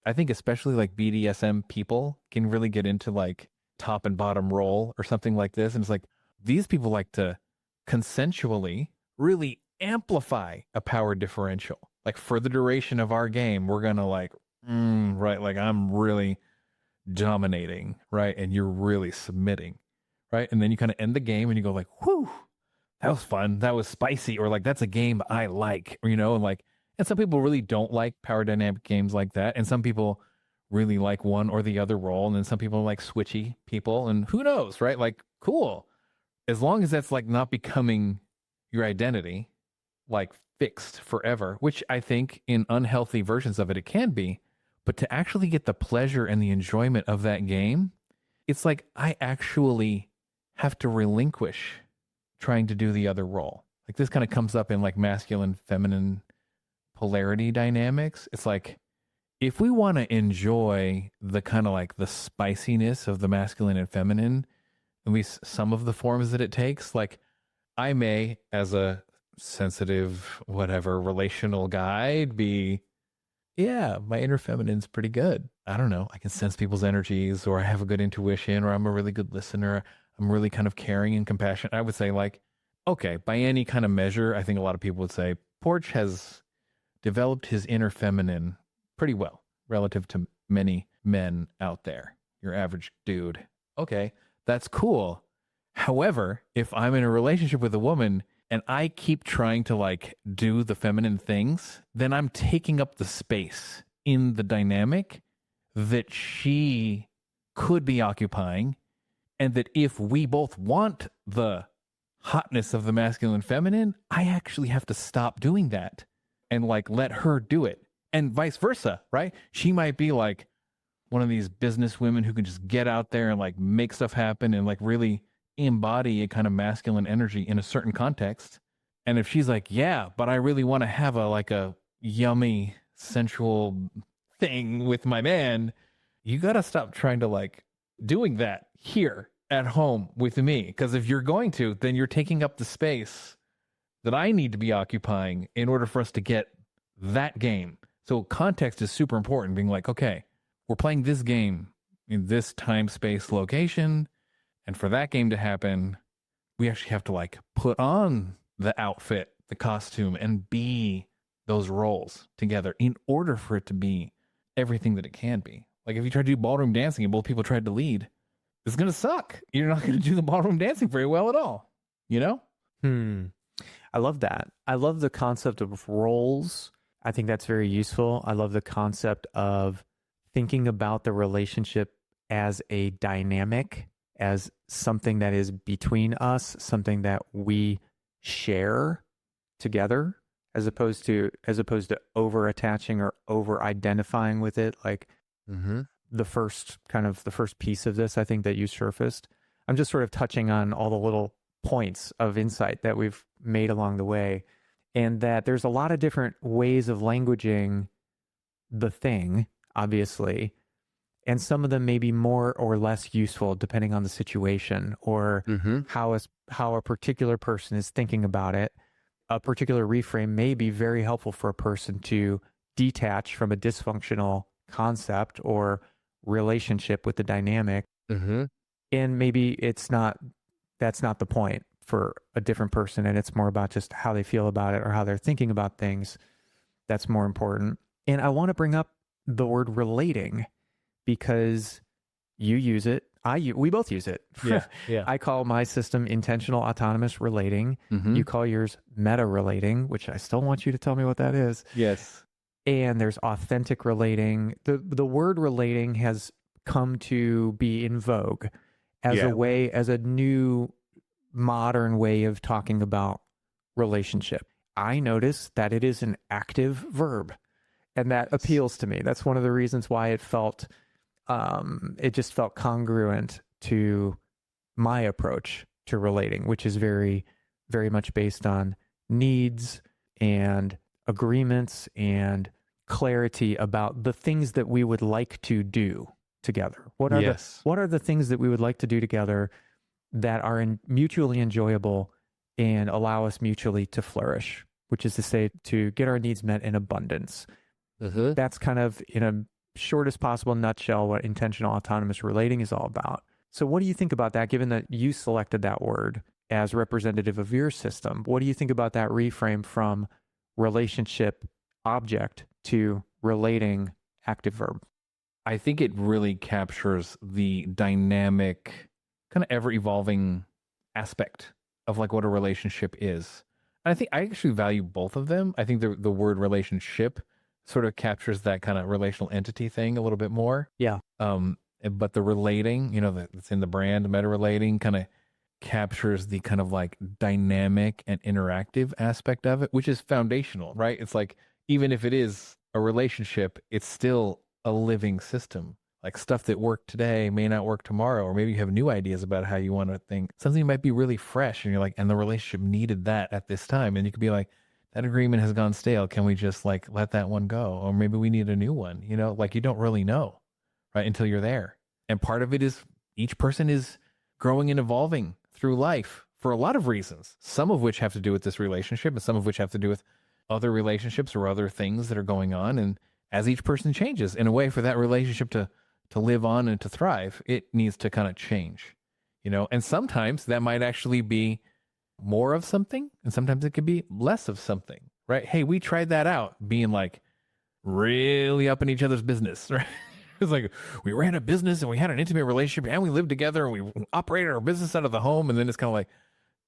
I think especially like BDSM people can really get into like top and bottom role or something like this. And it's like, these people like to consensually really amplify a power differential. Like for the duration of our game, we're going to like, right, like I'm really dominating, right? And you're really submitting, right? And then you kind of end the game and you go like, whew, that was fun. That was spicy. Or like, that's a game I like, you know? And like, and some people really don't like power dynamic games like that. And some people really like one or the other role. And then some people like switchy people, and who knows, right? Like, cool. As long as that's like not becoming your identity, like fixed forever, which I think in unhealthy versions of it, it can be. But to actually get the pleasure and the enjoyment of that game, it's like I actually have to relinquish trying to do the other role. Like this kind of comes up in like masculine, feminine polarity dynamics. It's like, if we want to enjoy the kind of like the spiciness of the masculine and feminine, at least some of the forms that it takes, like I may, as a sensitive, whatever, relational guy, be, yeah, my inner feminine's pretty good. I don't know. I can sense people's energies, or I have a good intuition, or I'm a really good listener. I'm really kind of caring and compassionate. I would say like, okay, by any kind of measure, I think a lot of people would say Porch has developed his inner feminine pretty well relative to many men out there. Your average dude. Okay, that's cool. However, if I'm in a relationship with a woman and I keep trying to like do the feminine things, then I'm taking up the space in the dynamic that she could be occupying. And that if we both want the hotness of the masculine and feminine, I actually have to stop doing that and like let her do it. And vice versa, right? She might be like one of these business women who can just get out there and like make stuff happen and like really embody a kind of masculine energy in a certain context. And if she's like, yeah, but I really want to have a yummy sensual thing with my man, you got to stop trying to like doing that here at home with me. Because if you're going to, then you're taking up the space that I need to be occupying in order for us to get that game. So context is super important, being like, okay, we're playing this game in this time, space, location. And for that game to happen, we actually have to like put on the outfit, the costume, and be those roles together in order for it to be everything that it can be. Like if you try to do ballroom dancing and both people tried to lead, it's going to suck. You're not going to do the ballroom dancing very well at all, you know? I love that. I love the concept of roles. I think that's very useful. I love the concept of thinking about the relationship as a dynamic, as something that is between us, something that we share together, as opposed to over attaching or over identifying with it. Like the first piece of this, I think, that you surfaced. I'm just sort of touching on all the little points of insight that we've made along the way, and that there's a lot of different ways of languaging the thing, obviously, and some of them may be more or less useful depending on the situation or how a particular person is thinking about it. A particular reframe may be very helpful for a person to detach from a dysfunctional concept or relationship with the dynamic. And maybe that's not the point for a different person, and it's more about just how they feel about it or how they're thinking about things. That's more important. And I want to bring up the word relating because you use it. We both use it. Yeah. I call my system intentional autonomous relating. You call yours meta relating, which I still want you to tell me what that is. Yes. And there's authentic relating. The word relating has come to be in vogue as a new modern way of talking about relationship. I notice that it is an active verb, and that appeals to me. That's one of the reasons why it just felt congruent to my approach to relating, which is very, very much based on needs and agreements and clarity about the things that we would like to do together. What are the things that we would like to do together that are mutually enjoyable and allow us mutually to flourish, which is to say, to get our needs met in abundance. That's kind of, in a shortest possible nutshell, what intentional autonomous relating is all about. So what do you think about that, given that you selected that word as representative of your system? What do you think about that reframe from relationship object to relating active verb? I think it really captures the dynamic, kind of ever evolving aspect of like what a relationship is. And I think I actually value both of them. I think the word relationship sort of captures that kind of relational entity thing a little bit more. Yeah. But the relating, that's in the brand, meta relating, kind of captures the kind of like dynamic and interactive aspect of it, which is foundational, right? It's like, even if it is a relationship, it's still a living system. Like stuff that worked today may not work tomorrow, or maybe you have new ideas about how you want to think. Something might be really fresh and you're like, and the relationship needed that at this time. And you could be like, that agreement has gone stale. Can we just like let that one go? Or maybe we need a new one, like you don't really know, right? Until you're there. And part of it is each person is growing and evolving through life for a lot of reasons, some of which have to do with this relationship and some of which have to do with other relationships or other things that are going on. And as each person changes, in a way, for that relationship to live on and to thrive, it needs to kind of change, and sometimes that might actually be more of something, and sometimes it could be less of something, right? Hey, we tried that out, being like really up in each other's business, right? It's like we ran a business and we had an intimate relationship and we lived together and we operated our business out of the home. And then it's kind of like,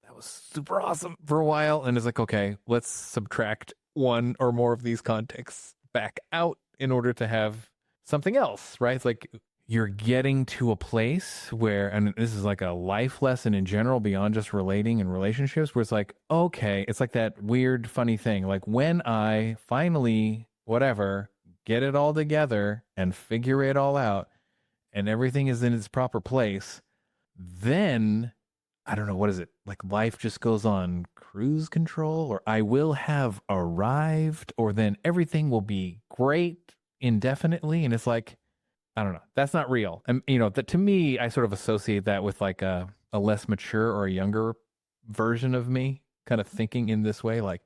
that was super awesome for a while. And it's like, okay, let's subtract one or more of these contexts back out in order to have something else, right? It's like you're getting to a place where, and this is like a life lesson in general beyond just relating and relationships, where it's like, okay, it's like that weird, funny thing. Like when I finally, whatever, get it all together and figure it all out and everything is in its proper place, then I don't know, what is it? Like life just goes on cruise control, or I will have arrived, or then everything will be great indefinitely. And it's like, I don't know. That's not real. And, that to me, I sort of associate that with like a less mature or a younger version of me kind of thinking in this way. Like,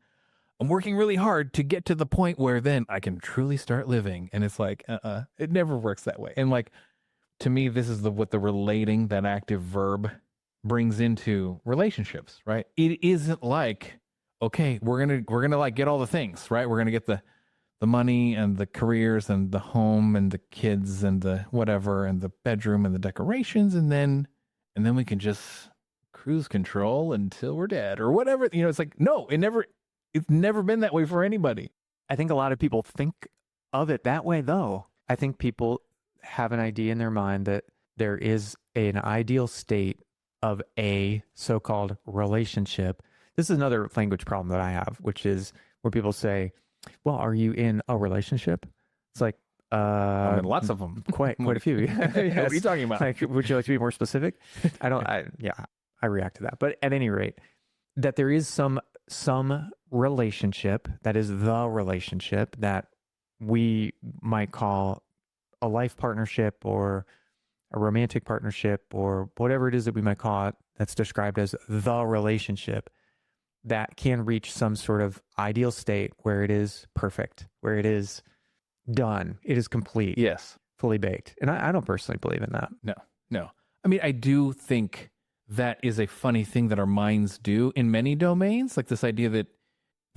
I'm working really hard to get to the point where then I can truly start living. And it's like, it never works that way. And like, to me, this is what the relating, that active verb, brings into relationships, right? It isn't like, okay, we're gonna like get all the things, right? We're gonna get the money and the careers and the home and the kids and the whatever and the bedroom and the decorations, and then we can just cruise control until we're dead or whatever. It's like, no, it's never been that way for anybody. I think a lot of people think of it that way, though. I think people have an idea in their mind that there is an ideal state of a so-called relationship. This is another language problem that I have, which is where people say, well, are you in a relationship? It's like, I mean, lots of them. Quite a few. Yes. What are you talking about? Like, would you like to be more specific? I react to that. But at any rate, that there is some relationship that is the relationship that we might call a life partnership or a romantic partnership or whatever it is that we might call it, that's described as the relationship, that can reach some sort of ideal state where it is perfect, where it is done, it is complete, Yes. fully baked. And I don't personally believe in that. No. I mean, I do think that is a funny thing that our minds do in many domains, like this idea that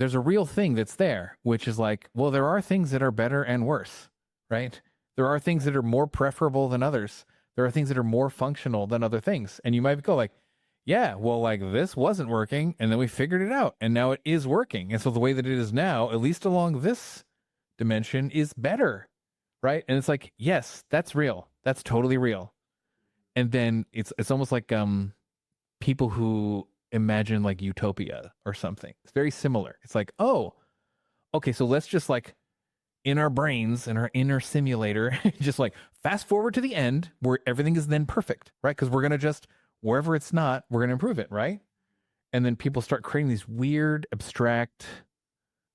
there's a real thing that's there, which is like, well, there are things that are better and worse, right? There are things that are more preferable than others. There are things that are more functional than other things. And you might go like, yeah, well, like this wasn't working, and then we figured it out, and now it is working. And so the way that it is now, at least along this dimension, is better, right? And it's like, yes, that's real. That's totally real. And then it's almost like people who imagine like utopia or something. It's very similar. It's like, oh, okay, so let's just like in our brains, in our inner simulator, just like fast forward to the end where everything is then perfect, right? Because we're going to just, wherever it's not, we're going to improve it, right? And then people start creating these weird, abstract,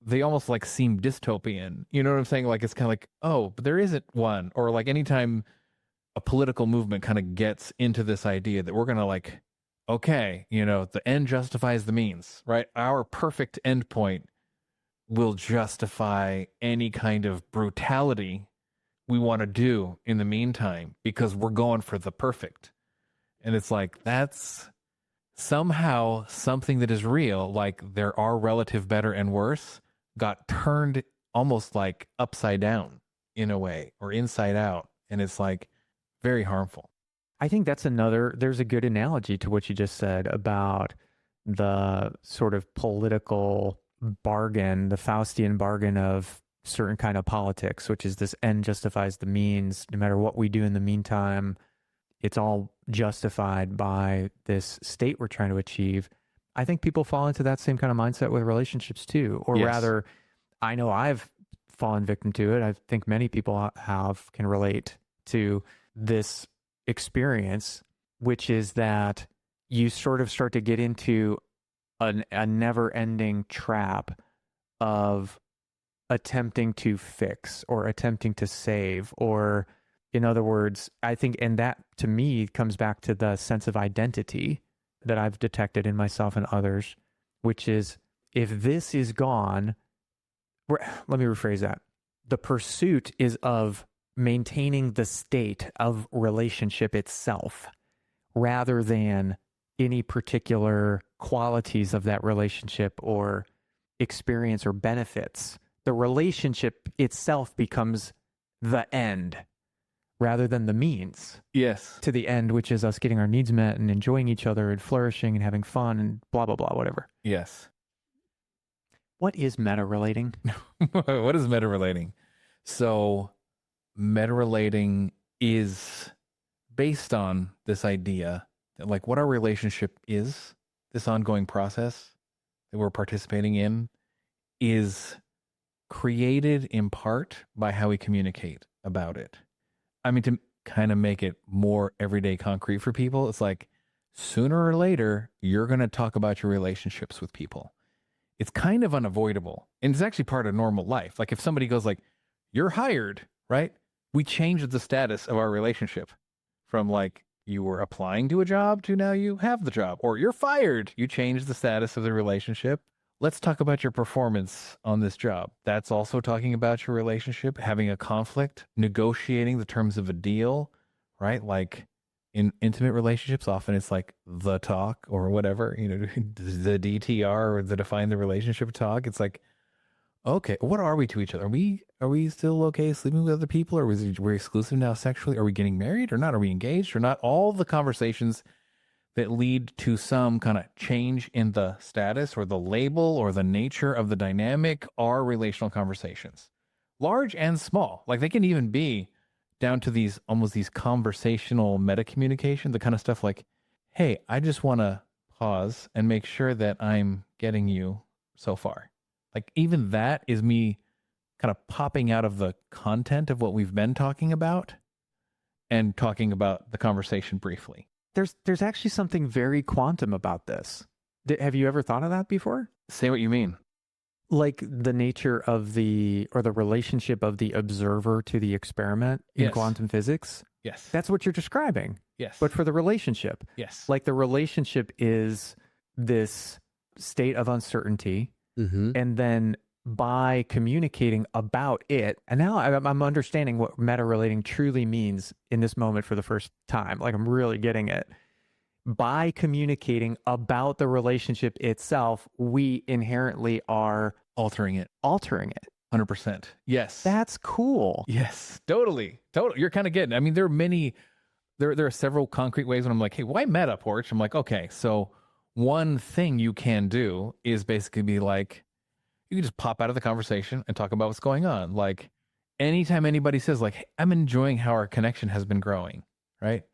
they almost like seem dystopian. You know what I'm saying? Like, it's kind of like, oh, but there isn't one. Or like anytime a political movement kind of gets into this idea that we're going to like, okay, the end justifies the means, right? Our perfect endpoint will justify any kind of brutality we want to do in the meantime because we're going for the perfect. And it's like, that's somehow something that is real, like there are relative better and worse, got turned almost like upside down in a way, or inside out. And it's like very harmful. I think there's a good analogy to what you just said about the sort of political bargain, the Faustian bargain of certain kind of politics, which is this end justifies the means. No matter what we do in the meantime, it's all justified by this state we're trying to achieve. I think people fall into that same kind of mindset with relationships too. Or Yes. rather, I know I've fallen victim to it. I think many people can relate to this experience, which is that you sort of start to get into a never-ending trap of attempting to fix or attempting to save, or in other words, I think, and that to me comes back to the sense of identity that I've detected in myself and others, which is, if this is gone, let me rephrase that. The pursuit is of maintaining the state of relationship itself rather than any particular qualities of that relationship or experience or benefits. The relationship itself becomes the end rather than the means. Yes. To the end, which is us getting our needs met and enjoying each other and flourishing and having fun and blah, blah, blah, whatever. Yes. What is meta relating? What is meta relating? So meta relating is based on this idea that like what our relationship is, this ongoing process that we're participating in, is created in part by how we communicate about it. I mean, to kind of make it more everyday concrete for people, it's like sooner or later, you're going to talk about your relationships with people. It's kind of unavoidable. And it's actually part of normal life. Like if somebody goes like, you're hired, right? We changed the status of our relationship from like you were applying to a job to now you have the job, or you're fired. You changed the status of the relationship. Let's talk about your performance on this job. That's also talking about your relationship, having a conflict, negotiating the terms of a deal, right? Like in intimate relationships, often it's like the talk or whatever, the DTR or the define the relationship talk. It's like, okay, what are we to each other? Are we still okay sleeping with other people? Or we're exclusive now sexually? Are we getting married or not? Are we engaged or not? All the conversations that lead to some kind of change in the status or the label or the nature of the dynamic are relational conversations, large and small. Like they can even be down to these almost these conversational meta communication, the kind of stuff like, hey, I just want to pause and make sure that I'm getting you so far. Like even that is me kind of popping out of the content of what we've been talking about and talking about the conversation briefly. There's actually something very quantum about this. Have you ever thought of that before? Say what you mean. Like the nature of the relationship of the observer to the experiment in Yes. quantum physics. Yes. That's what you're describing. Yes. But for the relationship. Yes. Like the relationship is this state of uncertainty. Mm-hmm. And then by communicating about it, and now I'm understanding what meta relating truly means in this moment for the first time. Like I'm really getting it. By communicating about the relationship itself, we inherently are altering it. 100%. Yes. That's cool. Yes. Totally. You're kind of getting, I mean, there are several concrete ways when I'm like, hey, why meta porch? I'm like, okay, so one thing you can do is basically be like, you can just pop out of the conversation and talk about what's going on. Like anytime anybody says like, hey, I'm enjoying how our connection has been growing, right?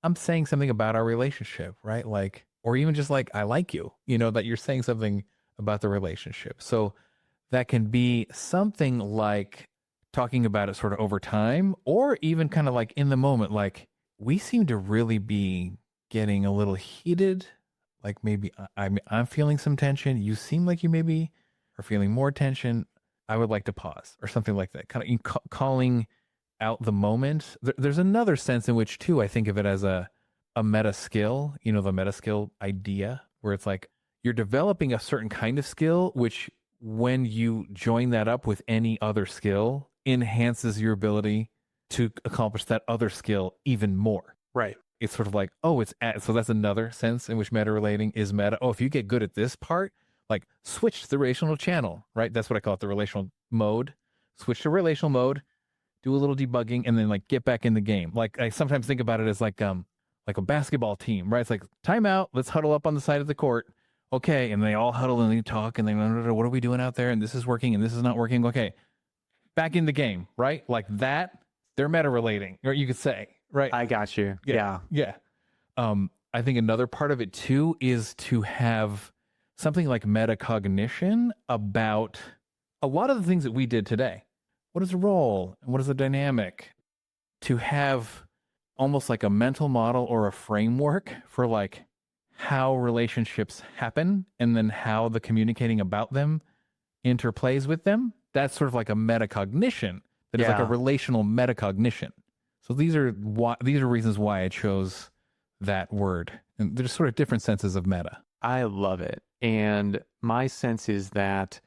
I'm saying something about our relationship, right? Like, or even just like, I like you, that you're saying something about the relationship. So that can be something like talking about it sort of over time, or even kind of like in the moment, like we seem to really be getting a little heated. Like maybe I'm feeling some tension. You seem like you maybe are feeling more tension. I would like to pause or something like that. Kind of calling out the moment. There's another sense in which too, I think of it as a meta skill, the meta skill idea where it's like you're developing a certain kind of skill, which when you join that up with any other skill enhances your ability to accomplish that other skill even more. Right. It's sort of like, so that's another sense in which meta relating is meta. Oh, if you get good at this part, like switch to the relational channel, right? That's what I call it, the relational mode. Switch to relational mode, do a little debugging, and then like get back in the game. Like I sometimes think about it as like a basketball team, right? It's like timeout, let's huddle up on the side of the court. Okay, and they all huddle and they talk and they what are we doing out there? And this is working and this is not working. Okay, back in the game, right? Like that, they're meta relating, or you could say, right? I got you. Yeah. I think another part of it too is to have something like metacognition about a lot of the things that we did today. What is the role and what is the dynamic? To have almost like a mental model or a framework for like how relationships happen and then how the communicating about them interplays with them. That's sort of like a metacognition that is like a relational metacognition. So these are reasons why I chose that word. And there's sort of different senses of meta. I love it. And my sense is that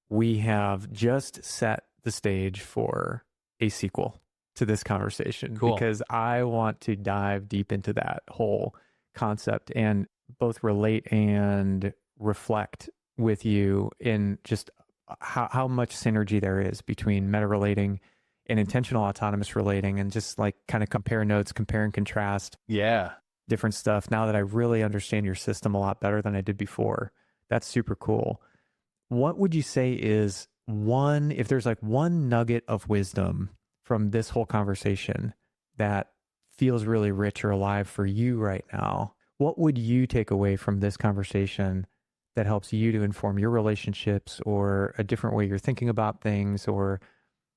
we have just set the stage for a sequel to this conversation. Cool. Because I want to dive deep into that whole concept and both relate and reflect with you in just how much synergy there is between meta relating and intentional autonomous relating, and just like kind of compare notes, compare and contrast. Yeah. Different stuff. Now that I really understand your system a lot better than I did before, that's super cool. What would you say is if there's like one nugget of wisdom from this whole conversation that feels really rich or alive for you right now, what would you take away from this conversation that helps you to inform your relationships or a different way you're thinking about things, or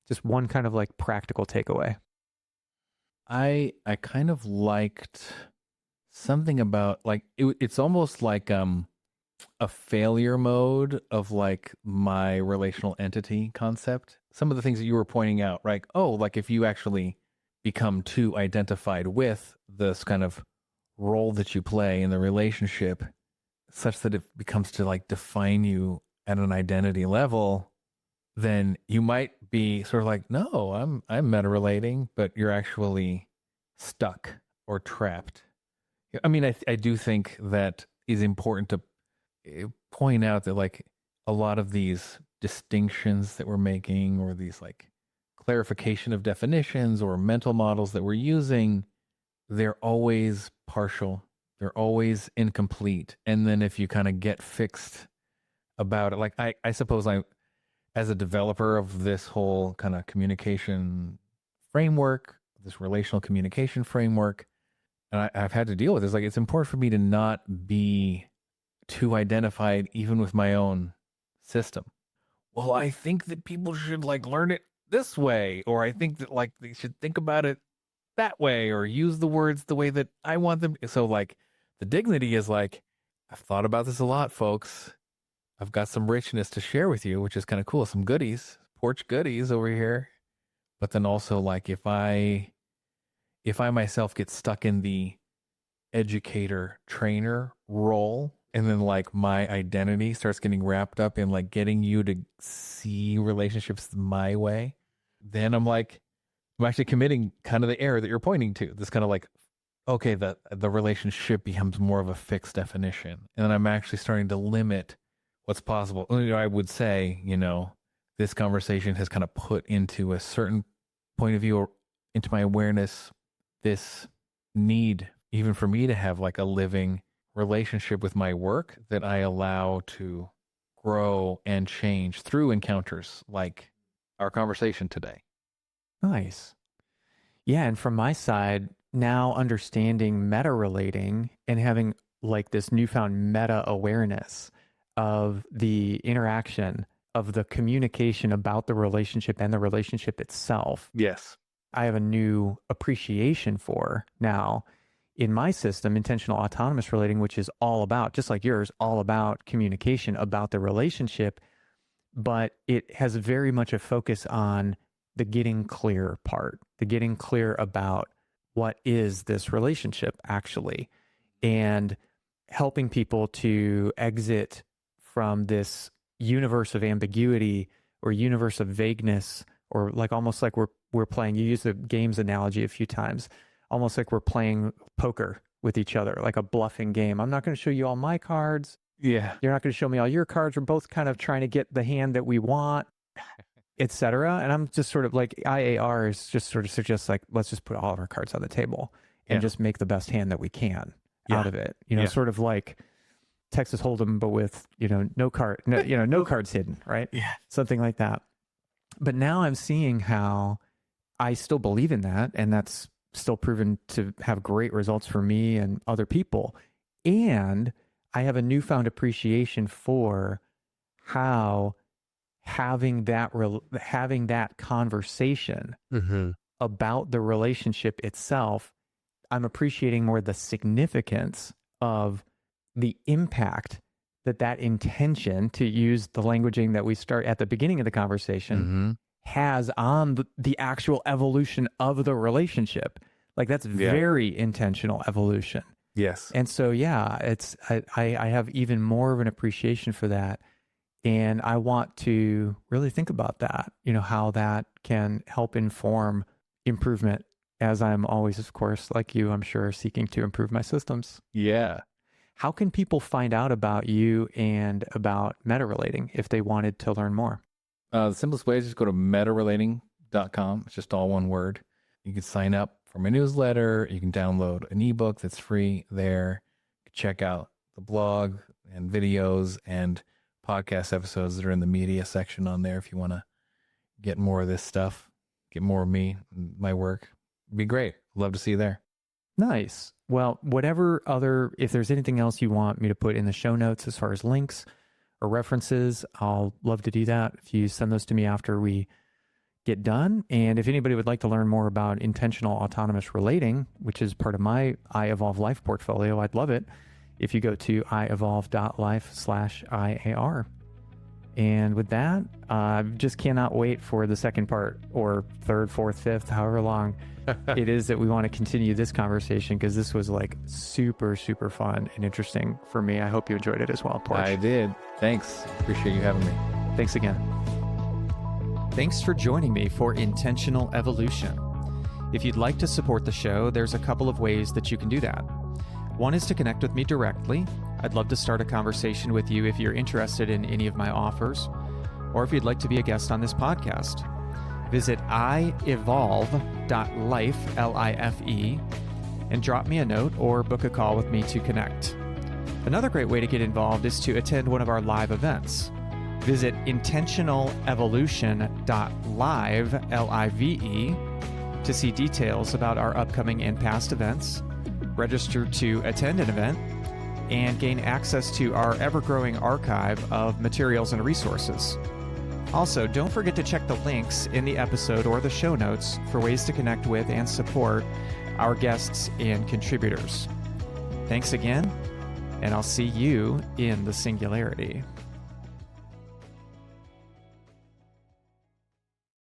just one kind of like practical takeaway? I kind of liked something about like it's almost like a failure mode of like my relational entity concept. Some of the things that you were pointing out, right? Oh, like if you actually become too identified with this kind of role that you play in the relationship, such that it becomes to like define you at an identity level, then you might be sort of like, no, I'm meta relating, but you're actually stuck or trapped. I mean, I do think that is important to point out that like a lot of these distinctions that we're making, or these like clarification of definitions or mental models that we're using, they're always partial. They're always incomplete. And then if you kind of get fixed about it, like I suppose as a developer of this whole kind of communication framework, this relational communication framework, and I've had to deal with this, like it's important for me to not be too identified even with my own system. Well, I think that people should like learn it this way, or I think that like they should think about it that way, or use the words the way that I want them. So like the dignity is like, I've thought about this a lot, folks. I've got some richness to share with you, which is kind of cool. Some goodies, porch goodies over here. But then also like if I myself get stuck in the educator trainer role, and then like my identity starts getting wrapped up in like getting you to see relationships my way, then I'm actually committing kind of the error that you're pointing to. This kind of like, okay, the relationship becomes more of a fixed definition. And then I'm actually starting to limit what's possible. I would say, this conversation has kind of put into a certain point of view, or into my awareness, this need even for me to have like a living relationship with my work that I allow to grow and change through encounters like our conversation today. Nice. Yeah. And from my side, now understanding meta relating and having like this newfound meta awareness of the interaction, of the communication about the relationship and the relationship itself. Yes. I have a new appreciation for now in my system, intentional autonomous relating, which is all about, just like yours, all about communication about the relationship, but it has very much a focus on the getting clear part, the getting clear about what is this relationship actually, and helping people to exit from this universe of ambiguity or universe of vagueness, or like almost like we're playing, you used the games analogy a few times, almost like we're playing poker with each other, like a bluffing game. I'm not going to show you all my cards. Yeah. You're not going to show me all your cards. We're both kind of trying to get the hand that we want, etc. And I'm just sort of like, IAR is just sort of suggests like, let's just put all of our cards on the table and just make the best hand that we can out of it. Sort of like Texas Hold'em, but with, no cards hidden, right? Yeah. Something like that. But now I'm seeing how I still believe in that, and that's still proven to have great results for me and other people. And I have a newfound appreciation for how having that conversation about the relationship itself, I'm appreciating more the significance of the impact that intention, to use the languaging that we start at the beginning of the conversation, has on the actual evolution of the relationship. Like that's very intentional evolution. Yes. And so, I have even more of an appreciation for that. And I want to really think about that, how that can help inform improvement, as I'm always, of course, like you, I'm sure, seeking to improve my systems. Yeah. How can people find out about you and about meta relating if they wanted to learn more? The simplest way is just go to metarelating.com. It's just all one word. You can sign up for my newsletter. You can download an ebook that's free there. Check out the blog and videos and podcast episodes that are in the media section on there if you want to get more of this stuff, get more of me, my work. It'd be great. Love to see you there. Nice. Well, if there's anything else you want me to put in the show notes as far as links or references, I'll love to do that. If you send those to me after we get done. And if anybody would like to learn more about intentional autonomous relating, which is part of my I Evolve Life portfolio, I'd love it if you go to ievolve.life/IAR. And with that, I just cannot wait for the second part, or third, fourth, fifth, however long it is that we want to continue this conversation, because this was like super, super fun and interesting for me. I hope you enjoyed it as well, Porch. I did. Thanks. Appreciate you having me. Thanks again. Thanks for joining me for Intentional Evolution. If you'd like to support the show, there's a couple of ways that you can do that. One is to connect with me directly. I'd love to start a conversation with you if you're interested in any of my offers, or if you'd like to be a guest on this podcast. Visit ievolve.life, L-I-F-E, and drop me a note or book a call with me to connect. Another great way to get involved is to attend one of our live events. Visit intentionalevolution.live, L-I-V-E, to see details about our upcoming and past events, register to attend an event, and gain access to our ever-growing archive of materials and resources. Also, don't forget to check the links in the episode or the show notes for ways to connect with and support our guests and contributors. Thanks again, and I'll see you in the singularity.